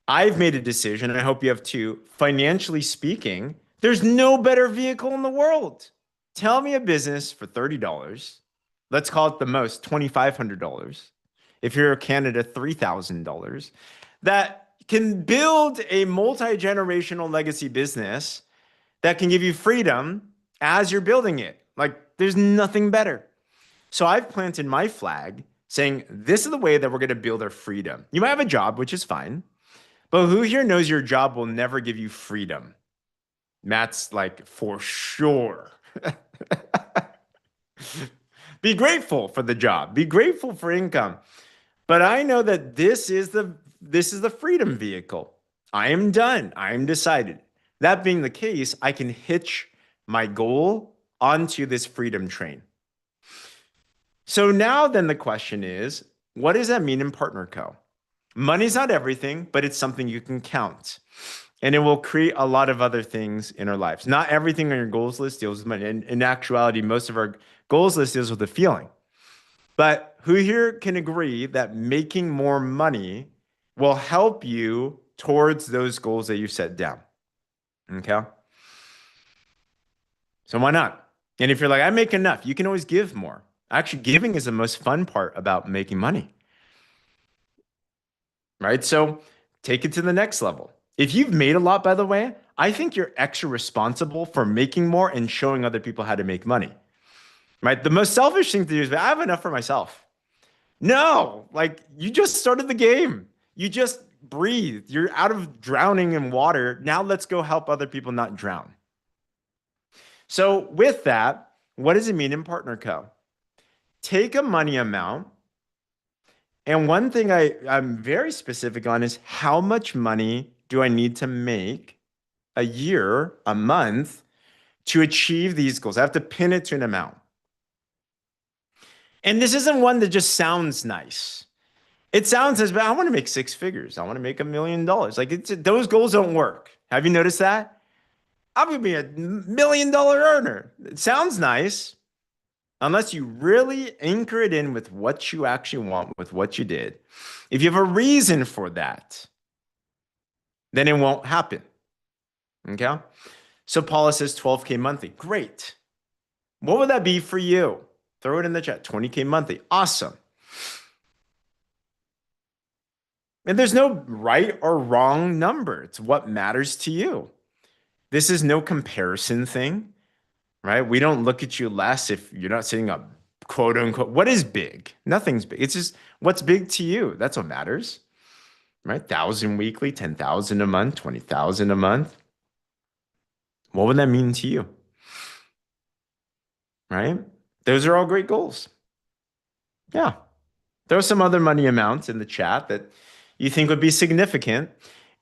I've made a decision, and I hope you have too. Financially speaking, there's no better vehicle in the world. Tell me a business for $30. Let's call it the most, $2,500. If you're a candidate, $3,000. That can build a multi-generational legacy business that can give you freedom as you're building it. Like, there's nothing better. So I've planted my flag saying, this is the way that we're going to build our freedom. You might have a job, which is fine, but who here knows your job will never give you freedom? Matt's like, for sure. Be grateful for the job. Be grateful for income. But I know that this is the freedom vehicle. I am done. I am decided. That being the case, I can hitch my goal onto this freedom train. So now then the question is, what does that mean in Partner Co? Money's not everything, but it's something you can count. And it will create a lot of other things in our lives. Not everything on your goals list deals with money. In actuality, most of our goals list deals with the feeling. But who here can agree that making more money will help you towards those goals that you set down? Okay. So why not? And if you're like, I make enough, you can always give more. Actually, giving is the most fun part about making money. Right? So take it to the next level. If you've made a lot, by the way, I think you're extra responsible for making more and showing other people how to make money. Right? The most selfish thing to do is, I have enough for myself. No, like you just started the game. You just breathed. You're out of drowning in water. Now let's go help other people not drown. So with that, what does it mean in Partner Co? Take a money amount. And one thing I'm very specific on is how much money do I need to make a year, a month to achieve these goals? I have to pin it to an amount. And this isn't one that just sounds nice. It sounds as, but I want to make 6 figures. I want to make $1 million. Like those goals don't work. Have you noticed that? I'm going to be a $1 million earner. It sounds nice. Unless you really anchor it in with what you actually want, with what you did. If you have a reason for that, then it won't happen. Okay? So Paula says 12K monthly. Great. What would that be for you? Throw it in the chat. 20K monthly. Awesome. And there's no right or wrong number. It's what matters to you. This is no comparison thing, right? We don't look at you less if you're not saying a quote unquote. What is big? Nothing's big. It's just what's big to you. That's what matters, right? 1,000 weekly, 10,000 a month, 20,000 a month. What would that mean to you? Right? Those are all great goals. Yeah. There are some other money amounts in the chat that you think would be significant,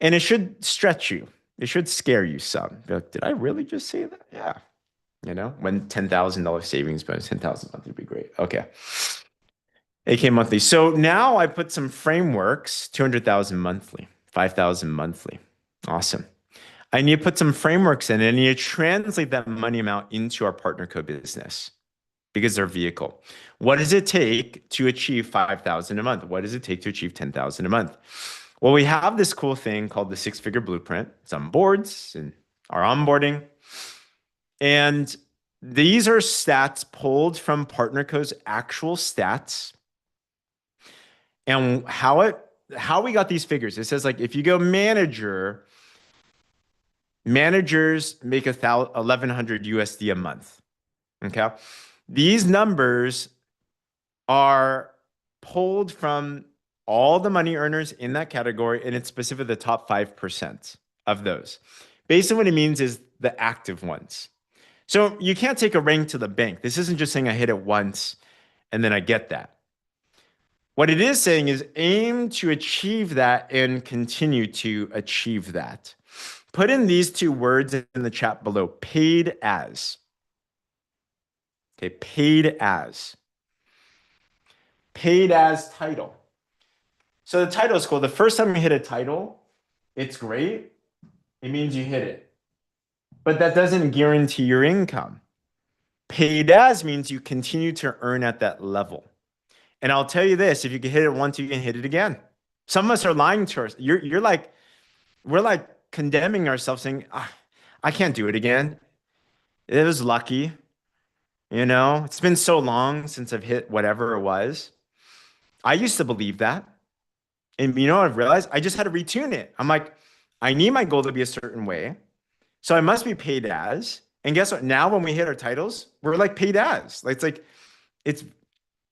and it should stretch you. It should scare you some. Like, did I really just say that? Yeah. When $10,000 savings bonus, 10,000 a month would be great. Okay. 8K monthly. So now I put some frameworks, 200,000 monthly, 5,000 monthly. Awesome. I need to put some frameworks in, and I need to translate that money amount into our partner co-business because they're vehicle. What does it take to achieve 5,000 a month? What does it take to achieve 10,000 a month? Well, we have this cool thing called the six-figure blueprint. It's on boards and our onboarding. And these are stats pulled from PartnerCo's actual stats. And how we got these figures, it says like if you go managers make 1,100 USD a month. Okay. These numbers are pulled from all the money earners in that category, and it's specifically the top 5% of those. Basically, what it means is the active ones. So you can't take a rank to the bank. This isn't just saying I hit it once and then I get that. What it is saying is aim to achieve that and continue to achieve that. Put in these two words in the chat below, paid as. Okay, paid as. Paid as title. So the title is cool. The first time you hit a title, it's great. It means you hit it. But that doesn't guarantee your income. Paid as means you continue to earn at that level. And I'll tell you this, if you can hit it once, you can hit it again. Some of us are lying to us. We're like condemning ourselves saying, I can't do it again. It was lucky. It's been so long since I've hit whatever it was. I used to believe that. And what I've realized? I just had to retune it. I'm like, I need my goal to be a certain way. So I must be paid as. And guess what? Now when we hit our titles, we're like paid as.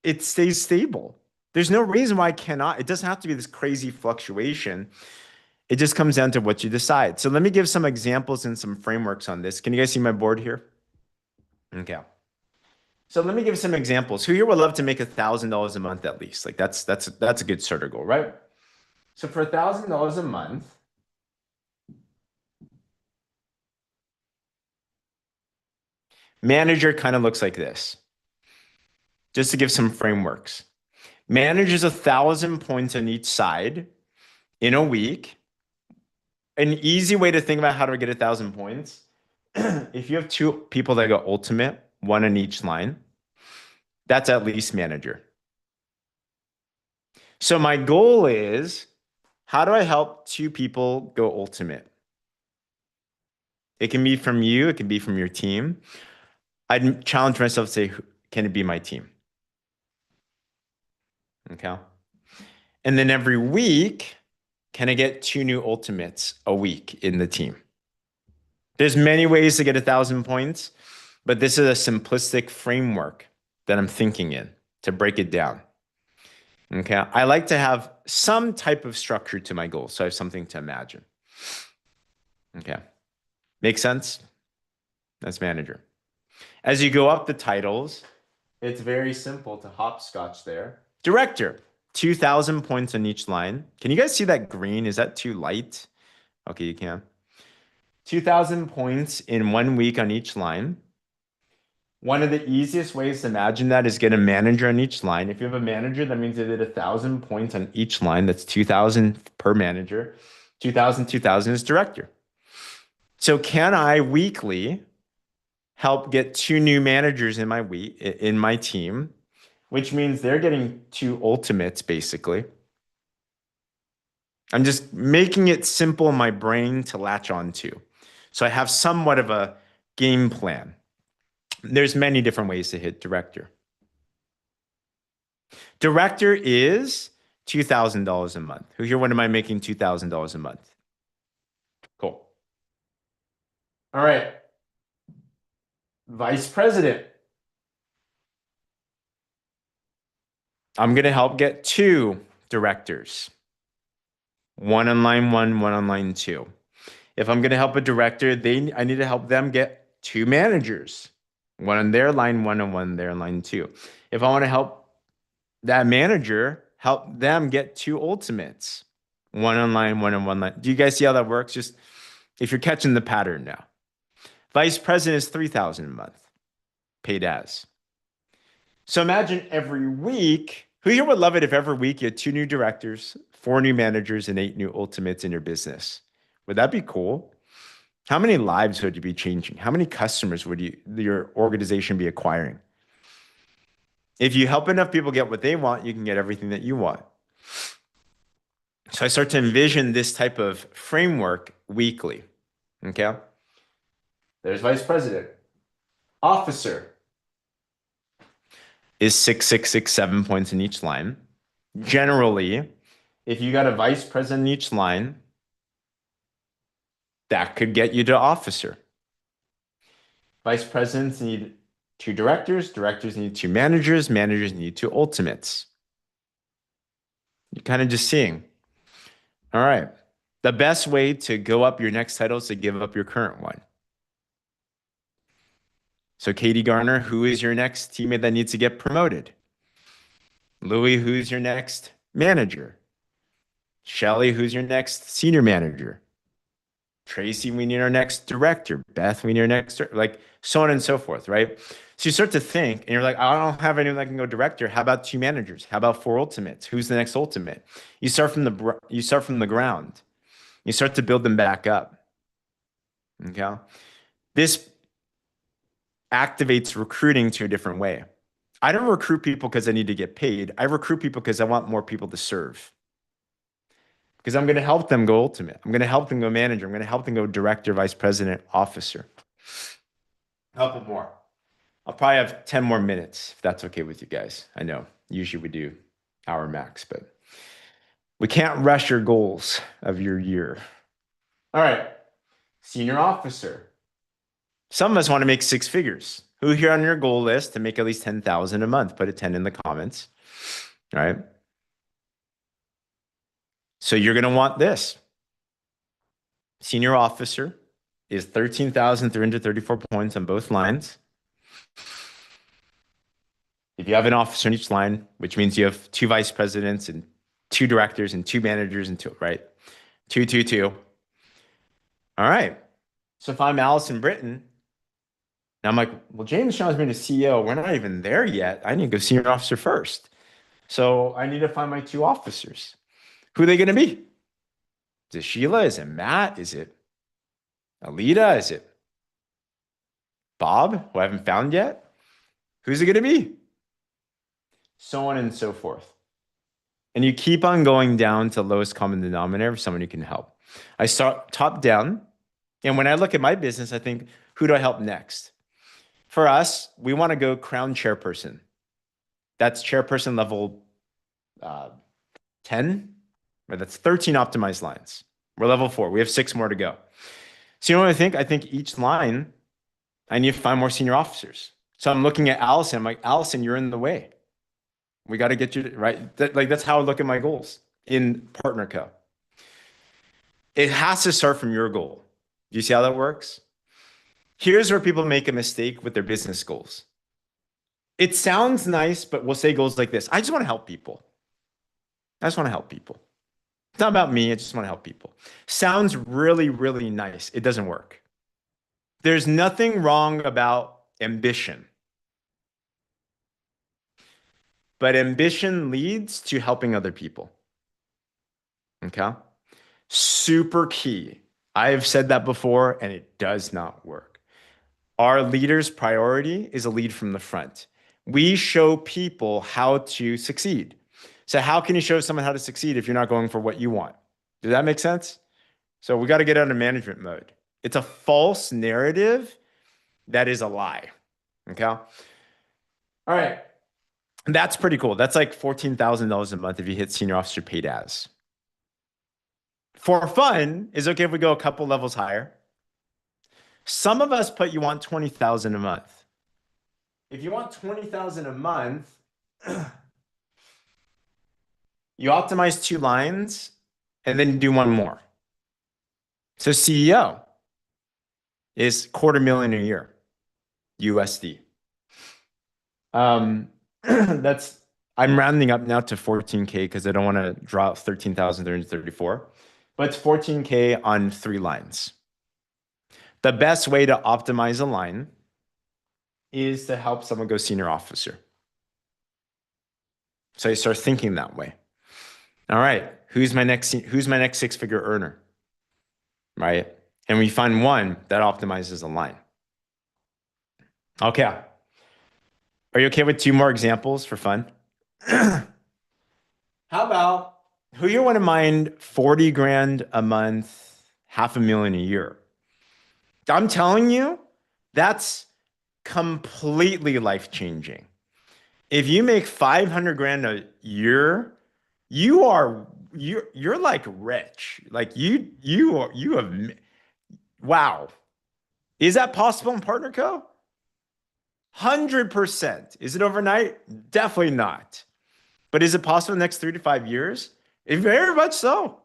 It stays stable. There's no reason why I cannot. It doesn't have to be this crazy fluctuation. It just comes down to what you decide. So let me give some examples and some frameworks on this. Can you guys see my board here? Okay. So let me give some examples. Who here would love to make $1,000 a month at least? Like that's a good starter goal, right? So for $1,000 a month, manager kind of looks like this. Just to give some frameworks. Manages 1,000 points on each side in a week. An easy way to think about how to get 1,000 points. If you have two people that go ultimate, one on each line, that's at least manager. So my goal is, how do I help two people go ultimate? It can be from you. It can be from your team. I'd challenge myself to say, can it be my team? Okay. And then every week, can I get 2 new ultimates a week in the team? There's many ways to get 1,000 points, but this is a simplistic framework that I'm thinking in to break it down. Okay. I like to have some type of structure to my goals, so I have something to imagine. Okay. Make sense? That's manager. As you go up the titles, it's very simple to hopscotch there. Director, 2,000 points on each line. Can you guys see that green? Is that too light? Okay, you can. 2,000 points in 1 week on each line. One of the easiest ways to imagine that is get a manager on each line. If you have a manager, that means they did 1,000 points on each line. That's 2,000 per manager. 2,000, 2,000 is director. So can I weekly help get 2 new managers in my team, which means they're getting 2 ultimates basically. I'm just making it simple in my brain to latch onto. So I have somewhat of a game plan. There's many different ways to hit director. Director is $2,000 a month. Who here, when am I making $2,000 a month? Cool. All right. Vice president. I'm going to help get 2 directors. One on line 1, one on line 2. If I'm going to help a director, I need to help them get 2 managers. One on their line 1 and one on their line 2. If I want to help that manager, help them get 2 ultimates. One on line 1 and one line. Do you guys see how that works? Just if you're catching the pattern now. Vice president is $3,000 a month, paid as. So imagine every week, who here would love it if every week you had 2 new directors, 4 new managers, and 8 new ultimates in your business? Would that be cool? How many lives would you be changing? How many customers would your organization be acquiring? If you help enough people get what they want, you can get everything that you want. So I start to envision this type of framework weekly. Okay. There's vice president. Officer is 6, 6, 6, 7 points in each line. Generally, if you got a vice president in each line, that could get you to officer. Vice presidents need 2 directors, directors need 2 managers, managers need 2 ultimates. You're kind of just seeing. All right. The best way to go up your next title is to give up your current one. So Katie Garner, who is your next teammate that needs to get promoted? Louis, who's your next manager? Shelly, who's your next senior manager? Tracy, we need our next director. Beth, we need our next, like so on and so forth, right? So you start to think and you're like, I don't have anyone that can go director. How about 2 managers? How about 4 ultimates? Who's the next ultimate? You start from the ground. You start to build them back up. Okay. This activates recruiting to a different way. I don't recruit people because I need to get paid. I recruit people because I want more people to serve. Because I'm going to help them go ultimate. I'm going to help them go manager. I'm going to help them go director, vice president, officer. Help them more. I'll probably have 10 more minutes if that's okay with you guys. I know usually we do hour max, but we can't rush your goals of your year. All right. Senior officer. Some of us want to make 6 figures. Who here on your goal list to make at least 10,000 a month? Put a 10 in the comments. All right. So you're going to want this. Senior officer is 13,334 points on both lines. If you have an officer in each line, which means you have 2 vice presidents and 2 directors and 2 managers and 2, right? 2, 2, 2. All right. So if I'm Allison Britton, now I'm like, well, James Zheng has been a CEO. We're not even there yet. I need to go senior officer first. So I need to find my 2 officers. Who are they going to be? Is it Sheila? Is it Matt? Is it Alita? Is it Bob, who I haven't found yet? Who's it going to be? So on and so forth. And you keep on going down to lowest common denominator of someone who can help. I start top down. And when I look at my business, I think, who do I help next? For us, we want to go crown chairperson. That's chairperson level 10, or that's 13 optimized lines. We're level 4. We have 6 more to go. So you know what I think? I think each line, I need to find more senior officers. So I'm looking at Allison. I'm like, Allison, you're in the way. We got to get you right. That's how I look at my goals in Partner Co. It has to start from your goal. Do you see how that works? Here's where people make a mistake with their business goals. It sounds nice, but we'll say goals like this. I just want to help people. I just want to help people. It's not about me. I just want to help people. Sounds really, really nice. It doesn't work. There's nothing wrong about ambition. But ambition leads to helping other people. Okay? Super key. I have said that before, and it does not work. Our leader's priority is a lead from the front. We show people how to succeed. So how can you show someone how to succeed if you're not going for what you want? Does that make sense? So we got to get out of management mode. It's a false narrative that is a lie. Okay. All right. That's pretty cool. That's like $14,000 a month if you hit senior officer paid as. For fun, is okay if we go a couple levels higher. Some of us put you want 20,000 a month. If you want 20,000 a month, you optimize 2 lines and then do one more. So CEO is $250,000 a year, USD. That's I'm rounding up now to 14K because I don't want to draw out 13,334, but it's 14K on 3 lines. The best way to optimize a line is to help someone go senior officer. So you start thinking that way. All right, who's my next 6-figure earner? Right? And we find one that optimizes a line. Okay. Are you okay with 2 more examples for fun? How about who here wouldn't mind 40 grand a month, $500,000 a year? I'm telling you, that's completely life-changing. If you make 500 grand a year, you're like rich. Like you have wow. Is that possible in Partner Co? 100%. Is it overnight? Definitely not. But is it possible in the next 3 to 5 years? Very much so.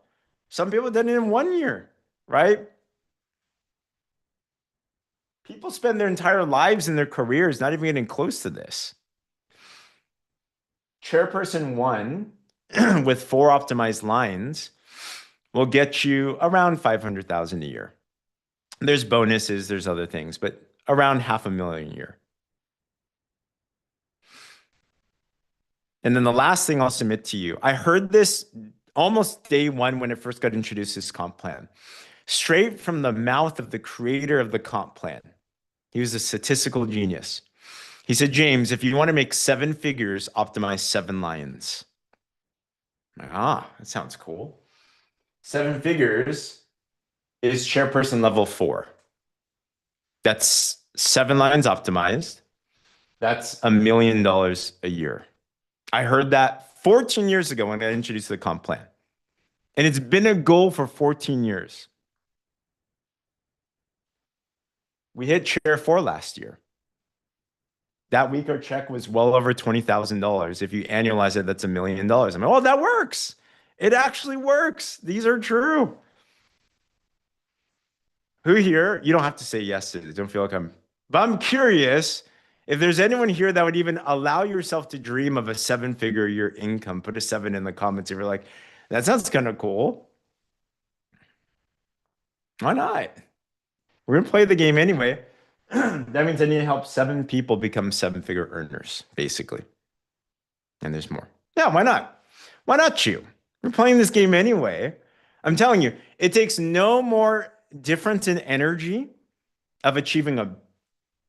Some people did it in 1 year, right? People spend their entire lives and their careers not even getting close to this. Chairperson 1 with 4 optimized lines will get you around 500,000 a year. There's bonuses, there's other things, but around $500,000 a year. And then the last thing I'll submit to you, I heard this almost day one when it first got introduced, this comp plan, straight from the mouth of the creator of the comp plan. He was a statistical genius. He said, James, if you want to make 7 figures, optimize 7 lines. I'm like, that sounds cool. 7 figures is chairperson level 4. That's 7 lines optimized. That's $1 million a year. I heard that 14 years ago when I introduced the comp plan. And it's been a goal for 14 years. We hit chair 4 last year. That week, our check was well over $20,000. If you annualize it, that's $1 million. I'm like, oh, that works. It actually works. These are true. Who here? You don't have to say yes to this. Don't feel like but I'm curious if there's anyone here that would even allow yourself to dream of a 7-figure year income. Put a 7 in the comments if you're like, that sounds kind of cool. Why not? We're going to play the game anyway. That means I need to help 7 people become 7-figure earners, basically. And there's more. Yeah, why not? Why not you? We're playing this game anyway. I'm telling you, it takes no more difference in energy of achieving a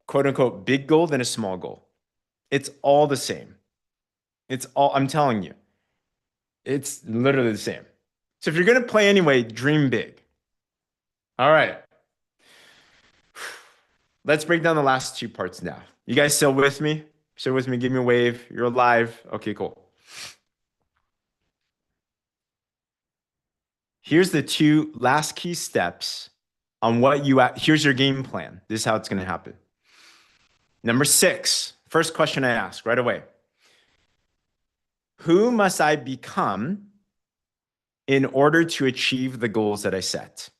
quote unquote big goal than a small goal. It's all the same. I'm telling you, it's literally the same. So if you're going to play anyway, dream big. All right. Let's break down the last 2 parts now. You guys still with me? Still with me? Give me a wave. You're alive. Okay, cool. Here's the 2 last key steps on here's your game plan. This is how it's going to happen. Number 6, first question I ask right away. Who must I become in order to achieve the goals that I set?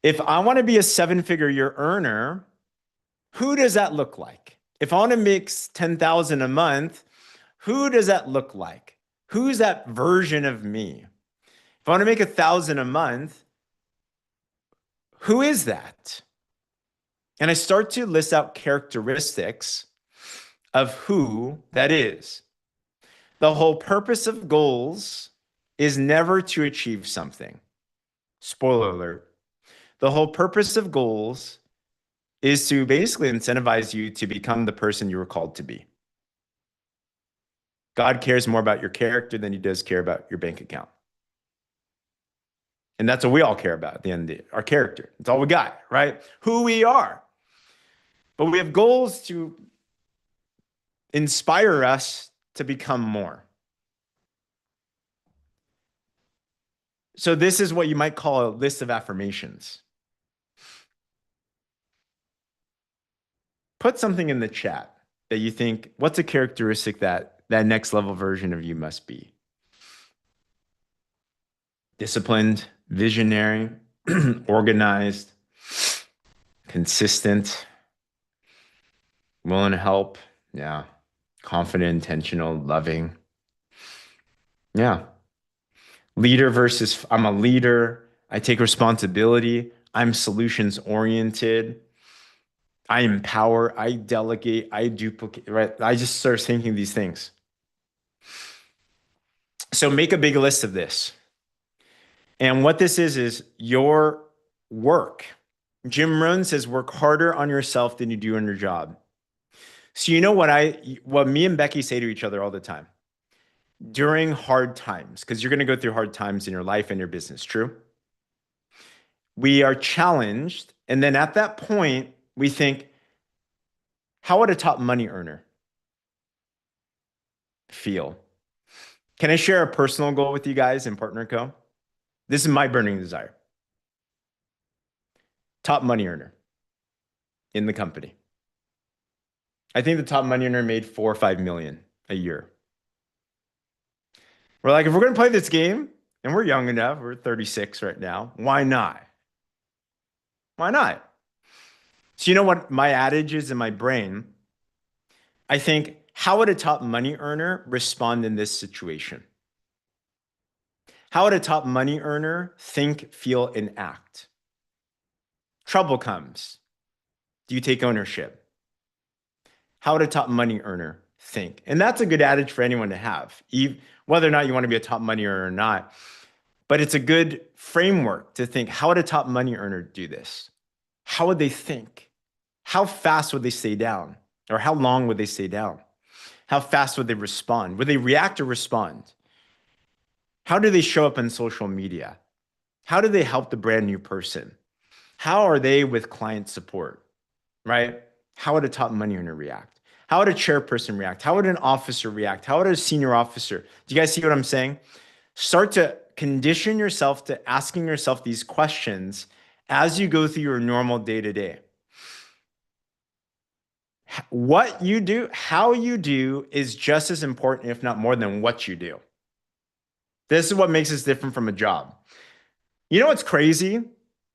If I want to be a 7-figure year earner, who does that look like? If I want to make 10,000 a month, who does that look like? Who's that version of me? If I want to make 1,000 a month, who is that? And I start to list out characteristics of who that is. The whole purpose of goals is never to achieve something. Spoiler alert. The whole purpose of goals is to basically incentivize you to become the person you were called to be. God cares more about your character than he does care about your bank account. And that's what we all care about at the end of the day, our character. It's all we got, right? Who we are. But we have goals to inspire us to become more. So this is what you might call a list of affirmations. Put something in the chat that you think, what's a characteristic that that next level version of you must be? Disciplined, visionary, organized, consistent, willing to help. Yeah. Confident, intentional, loving. Yeah. Leader versus I'm a leader. I take responsibility. I'm solutions oriented. I empower. I delegate. I duplicate. Right. I just start thinking these things. So make a big list of this. And what this is your work. Jim Rohn says work harder on yourself than you do on your job. So you know what me and Becky say to each other all the time during hard times, because you're going to go through hard times in your life and your business, true? We are challenged. And then at that point, we think, how would a top money earner feel? Can I share a personal goal with you guys in Partner Co? This is my burning desire. Top money earner in the company. I think the top money earner made 4 or 5 million a year. We're like, if we're going to play this game and we're young enough, we're 36 right now, why not? Why not? So you know what my adage is in my brain? I think, how would a top money earner respond in this situation? How would a top money earner think, feel, and act? Trouble comes. Do you take ownership? How would a top money earner think? And that's a good adage for anyone to have, whether or not you want to be a top money earner or not. But it's a good framework to think, how would a top money earner do this? How would they think? How fast would they stay down? Or how long would they stay down? How fast would they respond? Would they react or respond? How do they show up on social media? How do they help the brand new person? How are they with client support, right? How would a top money earner react? How would a chairperson react? How would an officer react? How would a senior officer? Do you guys see what I'm saying? Start to condition yourself to asking yourself these questions as you go through your normal day to day. What you do, how you do is just as important, if not more than what you do. This is what makes us different from a job. You know what's crazy?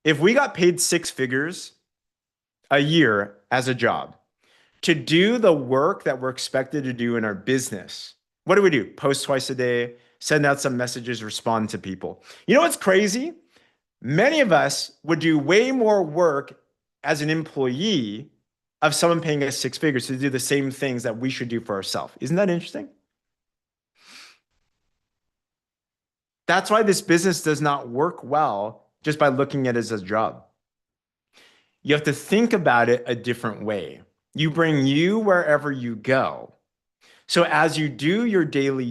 If we got paid 6 figures a year as a job to do the work that we're expected to do in our business, what do? Post twice a day, send out some messages, respond to people. You know what's crazy? Many of us would do way more work as an employee of someone paying us 6 figures to do the same things that we should do for ourselves. Isn't that interesting? That's why this business does not work well just by looking at it as a job. You have to think about it a different way. You bring you wherever you go. So as you do your daily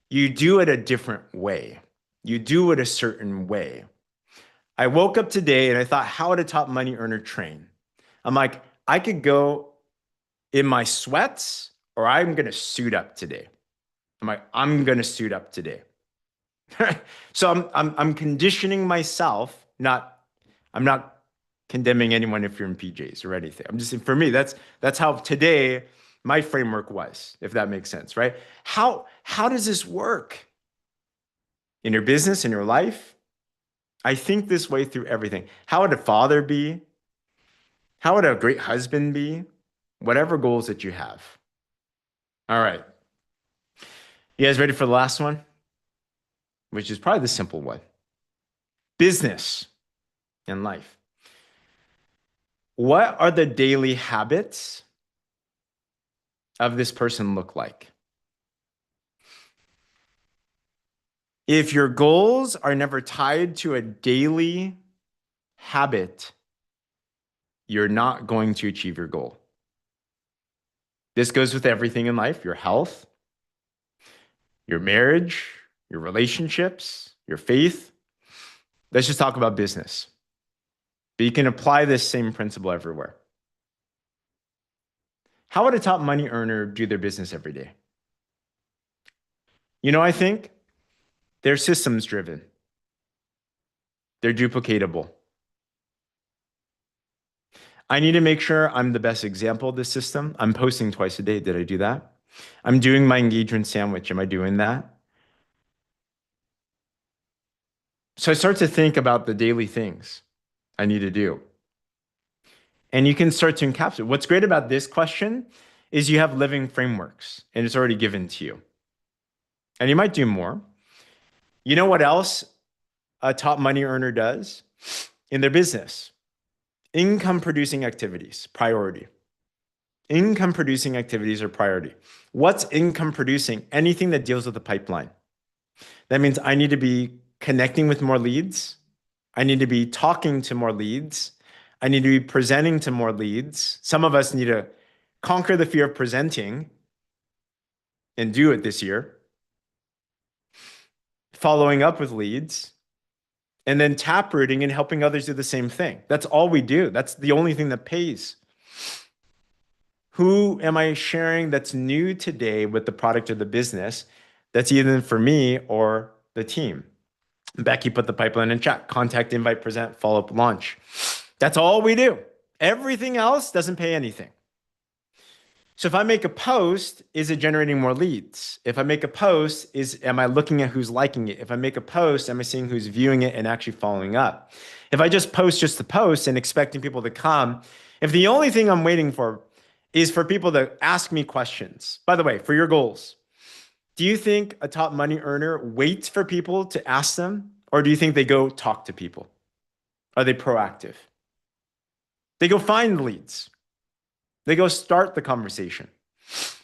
you do it a different way. You do it a certain way. I woke up today and I thought, how would a top money earner train? I'm like, I could go in my sweats or I'm going to suit up today. I'm like, I'm going to suit up today. So I'm conditioning myself, I'm not condemning anyone if you're in PJs or anything. I'm just saying, for me, that's how today my framework was, if that makes sense, right? How does this work in your business, in your life? I think this way through everything. How would a father be? How would a great husband be? Whatever goals that you have. All right. You guys ready for the last one? Which is probably the simple one. Business and life. What are the daily habits of this person look like? If your goals are never tied to a daily habit, you're not going to achieve your goal. This goes with everything in life, your health, your marriage, your relationships, your faith, Let's just talk about business. But you can apply this same principle everywhere. How would a top money earner do their business every day? I think they're systems driven. They're duplicatable. I need to make sure I'm the best example of this system. I'm posting twice a day. Did I do that? I'm doing my engagement sandwich. Am I doing that? So I start to think about the daily things I need to do. And you can start to encapsulate. What's great about this question is you have living frameworks and it's already given to you. And you might do more. You know what else a top money earner does in their business? Income producing activities, priority. Income producing activities are priority. What's income producing? Anything that deals with the pipeline. That means I need to be connecting with more leads. I need to be talking to more leads. I need to be presenting to more leads. Some of us need to conquer the fear of presenting and do it this year. Following up with leads, and then taprooting and helping others do the same thing. That's all we do. That's the only thing that pays. Who am I sharing that's new today with the product or the business that's either for me or the team? Becky put the pipeline in chat. Contact, invite, present, follow up, launch. That's all we do. Everything else doesn't pay anything. So if I make a post, is it generating more leads? If I make a post, am I looking at who's liking it? If I make a post, am I seeing who's viewing it and actually following up? If I just post the post and expecting people to come, if the only thing I'm waiting for is for people to ask me questions. By the way, for your goals, do you think a top money earner waits for people to ask them? Or do you think they go talk to people? Are they proactive? They go find leads. They go start the conversation.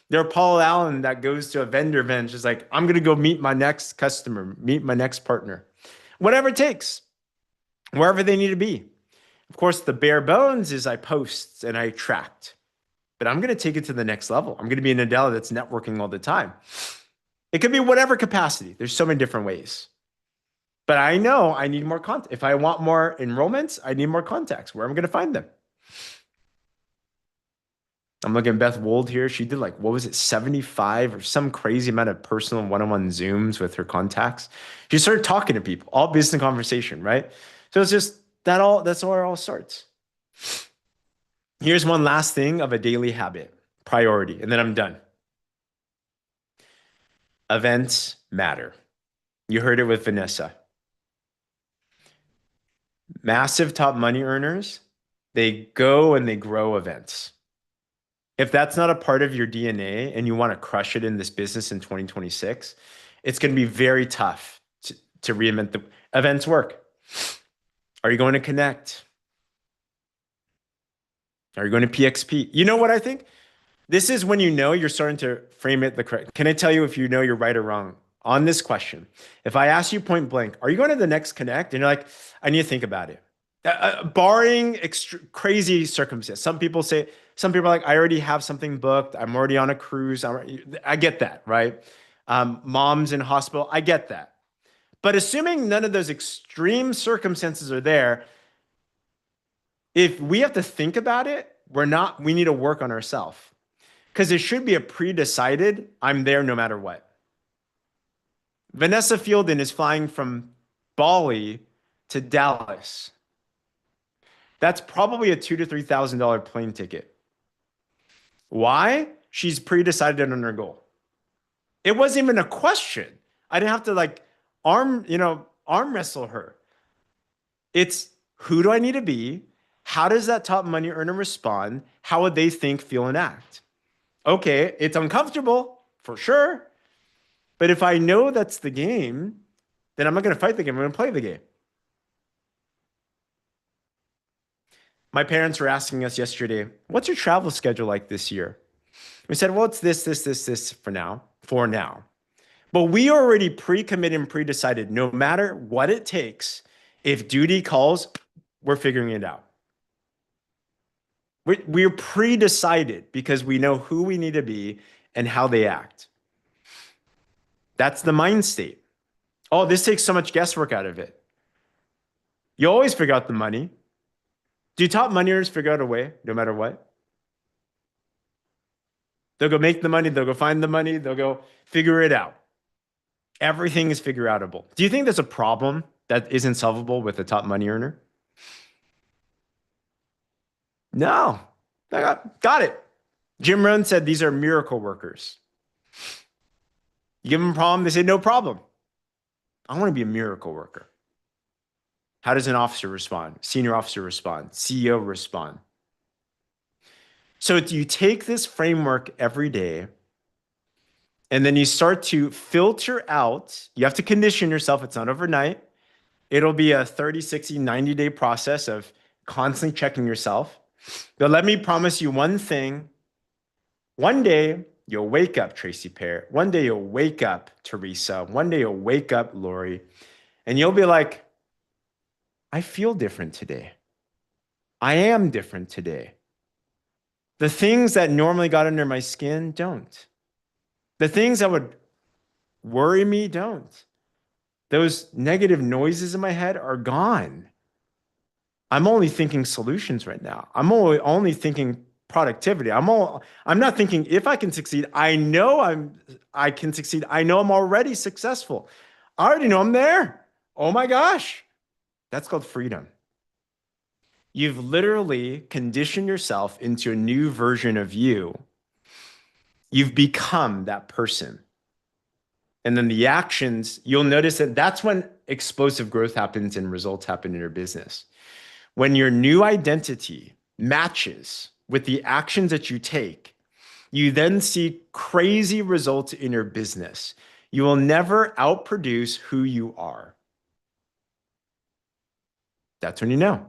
They're Paul Allen that goes to a vendor event, just like, I'm going to go meet my next customer, meet my next partner. Whatever it takes, wherever they need to be. Of course, the bare bones is I post and I tracked. But I'm going to take it to the next level. I'm going to be an Adela that's networking all the time. It could be whatever capacity. There's so many different ways. But I know I need more content. If I want more enrollments, I need more contacts. Where am I going to find them? I'm looking at Beth Wold here. She did like, what was it, 75 or some crazy amount of personal one-on-one Zooms with her contacts. She started talking to people, all business conversation, right? So it's just that's where it all starts. Here's one last thing of a daily habit, priority, and then I'm done. Events matter. You heard it with Vanessa. Massive top money earners, they go and they grow events. If that's not a part of your DNA and you want to crush it in this business in 2026, it's going to be very tough to reinvent the events work. Are you going to Connect? Are you going to PXP? You know what I think? This is when you're starting to frame it the correct. Can I tell you if you know you're right or wrong on this question? If I ask you point blank, are you going to the next Connect? And you're like, I need to think about it. Barring crazy circumstances. Some people are like, I already have something booked. I'm already on a cruise. I get that, right? Mom's in hospital. I get that. But assuming none of those extreme circumstances are there, if we have to think about it, we need to work on ourselves. Because it should be a pre-decided, I'm there no matter what. Vanessa Fielden is flying from Bali to Dallas. That's probably a $2,000 to $3,000 plane ticket. Why? She's pre-decided on her goal. It wasn't even a question. I didn't have to arm wrestle her. It's who do I need to be? How does that top money earner respond? How would they think, feel, and act? Okay, it's uncomfortable for sure. But if I know that's the game, then I'm not going to fight the game. I'm going to play the game. My parents were asking us yesterday, what's your travel schedule like this year? We said, well, it's this for now. But we already pre-committed and pre-decided no matter what it takes, if duty calls, we're figuring it out. We're pre-decided because we know who we need to be and how they act. That's the mind state. Oh, this takes so much guesswork out of it. You always figure out the money. Do top money earners figure out a way no matter what? They'll go make the money. They'll go find the money. They'll go figure it out. Everything is figure outable. Do you think there's a problem that isn't solvable with a top money earner? No. I got it. Jim Rohn said these are miracle workers. You give them a problem, they say no problem. I want to be a miracle worker. How does an officer respond? Senior officer respond? CEO respond? So you take this framework every day and then you start to filter out. You have to condition yourself. It's not overnight. It'll be a 30, 60, 90-day process of constantly checking yourself. But let me promise you one thing. One day you'll wake up, Tracy Pear. One day you'll wake up, Teresa. One day you'll wake up, Lori. And you'll be like, I feel different today. I am different today. The things that normally got under my skin don't. The things that would worry me don't. Those negative noises in my head are gone. I'm only thinking solutions right now. I'm only thinking productivity. I'm not thinking if I can succeed. I know I can succeed. I know I'm already successful. I already know I'm there. Oh my gosh. That's called freedom. You've literally conditioned yourself into a new version of you. You've become that person. And then the actions, you'll notice that that's when explosive growth happens and results happen in your business. When your new identity matches with the actions that you take, you then see crazy results in your business. You will never outproduce who you are. That's when you know.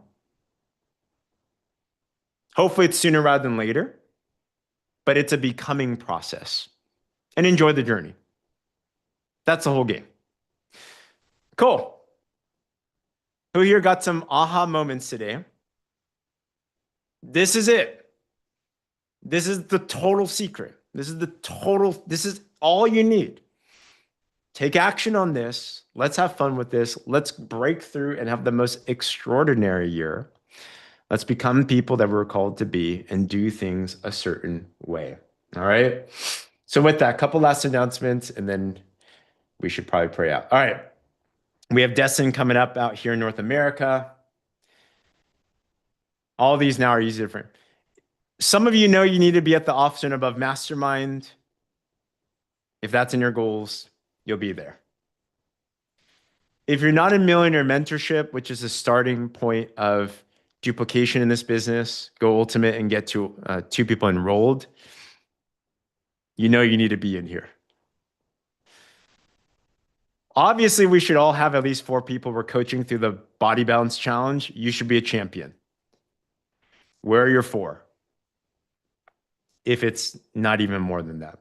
Hopefully it's sooner rather than later, but it's a becoming process. And enjoy the journey. That's the whole game. Cool. Who here got some aha moments today? This is it. This is the total secret. This is all you need. Take action on this. Let's have fun with this. Let's break through and have the most extraordinary year. Let's become people that we're called to be and do things a certain way. All right. So with that, couple last announcements, and then we should probably pray out. All right. We have Destin coming up out here in North America. All these now are easy different. Some of you know you need to be at the Officer and Above Mastermind. If that's in your goals, you'll be there. If you're not in Millionaire Mentorship, which is a starting point of duplication in this business, go ultimate and get to 2 people enrolled, you know you need to be in here. Obviously, we should all have at least 4 people we're coaching through the Body Balance Challenge. You should be a champion. Where are your 4? If it's not even more than that.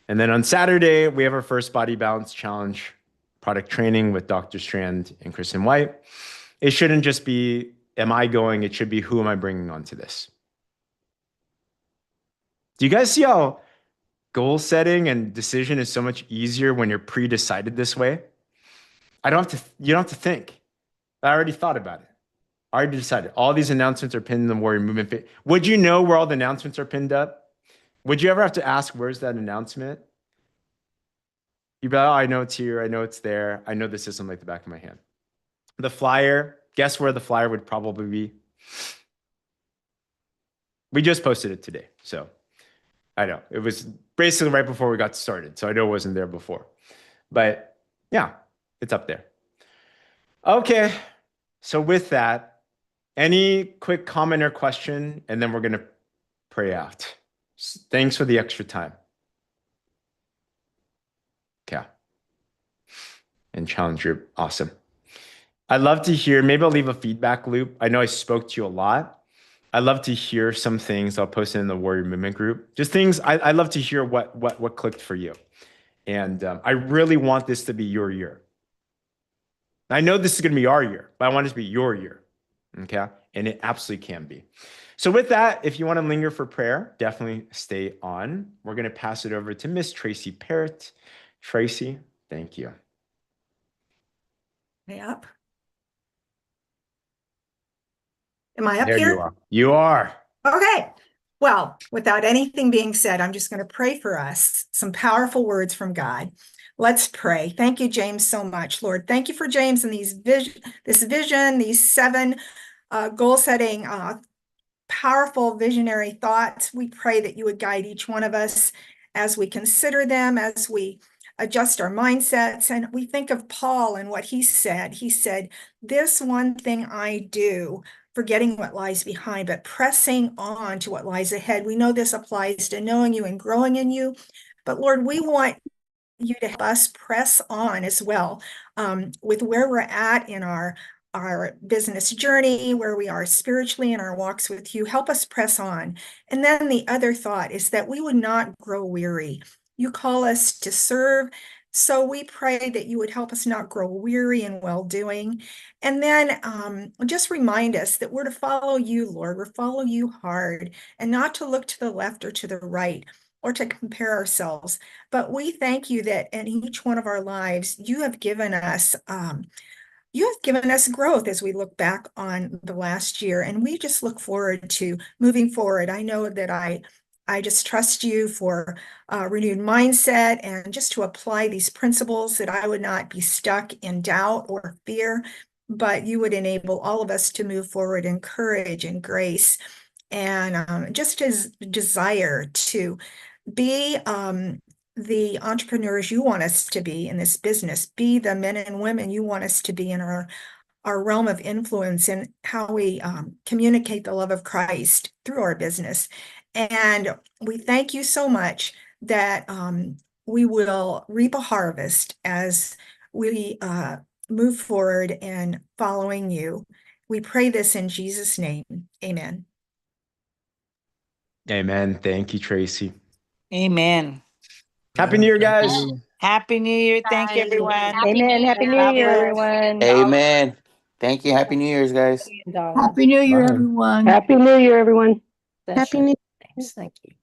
And then on Saturday, we have our first Body Balance Challenge product training with Dr. Strand and Kristen White. It shouldn't just be, am I going? It should be, who am I bringing onto this? Do you guys see how goal setting and decision is so much easier when you're pre-decided this way? You don't have to think. I already thought about it. I already decided. All these announcements are pinned in the Warrior Movement. Would you know where all the announcements are pinned up? Would you ever have to ask, where's that announcement? You'd be like, oh, I know it's here. I know it's there. I know the system like the back of my hand. The flyer, guess where the flyer would probably be? We just posted it today. So I know it was basically right before we got started. So I know it wasn't there before, but yeah, it's up there. Okay. So with that, any quick comment or question, and then we're going to pray out. Thanks for the extra time. Okay. And challenge group. Awesome. I'd love to hear, maybe I'll leave a feedback loop. I know I spoke to you a lot. I'd love to hear some things. I'll post it in the Warrior Movement group. Just things I'd love to hear what clicked for you. And I really want this to be your year. I know this is going to be our year, but I want it to be your year. Okay. And it absolutely can be. So with that, if you want to linger for prayer, definitely stay on. We're going to pass it over to Miss Tracy Parrott. Tracy, thank you. Yep. Am I up There here? you are. You are. Okay. Well, without anything being said, I'm just going to pray for us, some powerful words from God. Let's pray. Thank you, James, so much, Lord. Thank you for James and this vision, these 7 goal-setting, powerful visionary thoughts. We pray that you would guide each one of us as we consider them, as we adjust our mindsets. And we think of Paul and what he said. He said, "This one thing I do, forgetting what lies behind, but pressing on to what lies ahead." We know this applies to knowing you and growing in you. But Lord, we want you to help us press on as well, with where we're at in our business journey, where we are spiritually in our walks with you. Help us press on. And then the other thought is that we would not grow weary. You call us to serve. So we pray that you would help us not grow weary in well-doing. And then just remind us that we're to follow you, Lord. We're follow you hard and not to look to the left or to the right or to compare ourselves. But we thank you that in each one of our lives, you have given us growth as we look back on the last year, and we just look forward to moving forward. I know that I just trust you for a renewed mindset and just to apply these principles, that I would not be stuck in doubt or fear, but you would enable all of us to move forward in courage and grace, and just as desire to be the entrepreneurs you want us to be in this business, be the men and women you want us to be in our realm of influence, and how we communicate the love of Christ through our business. And we thank you so much that we will reap a harvest as we move forward in following you. We pray this in Jesus' name. Amen. Amen. Thank you, Tracy. Amen. Happy New Year, guys. Happy New Year. Thank you, everyone. Amen. Happy New God Year, bless. everyone. Amen. Thank you. Happy New Year's, guys. Happy New Year, Bye. everyone. Happy New Year, everyone. Happy New Year. Thank you.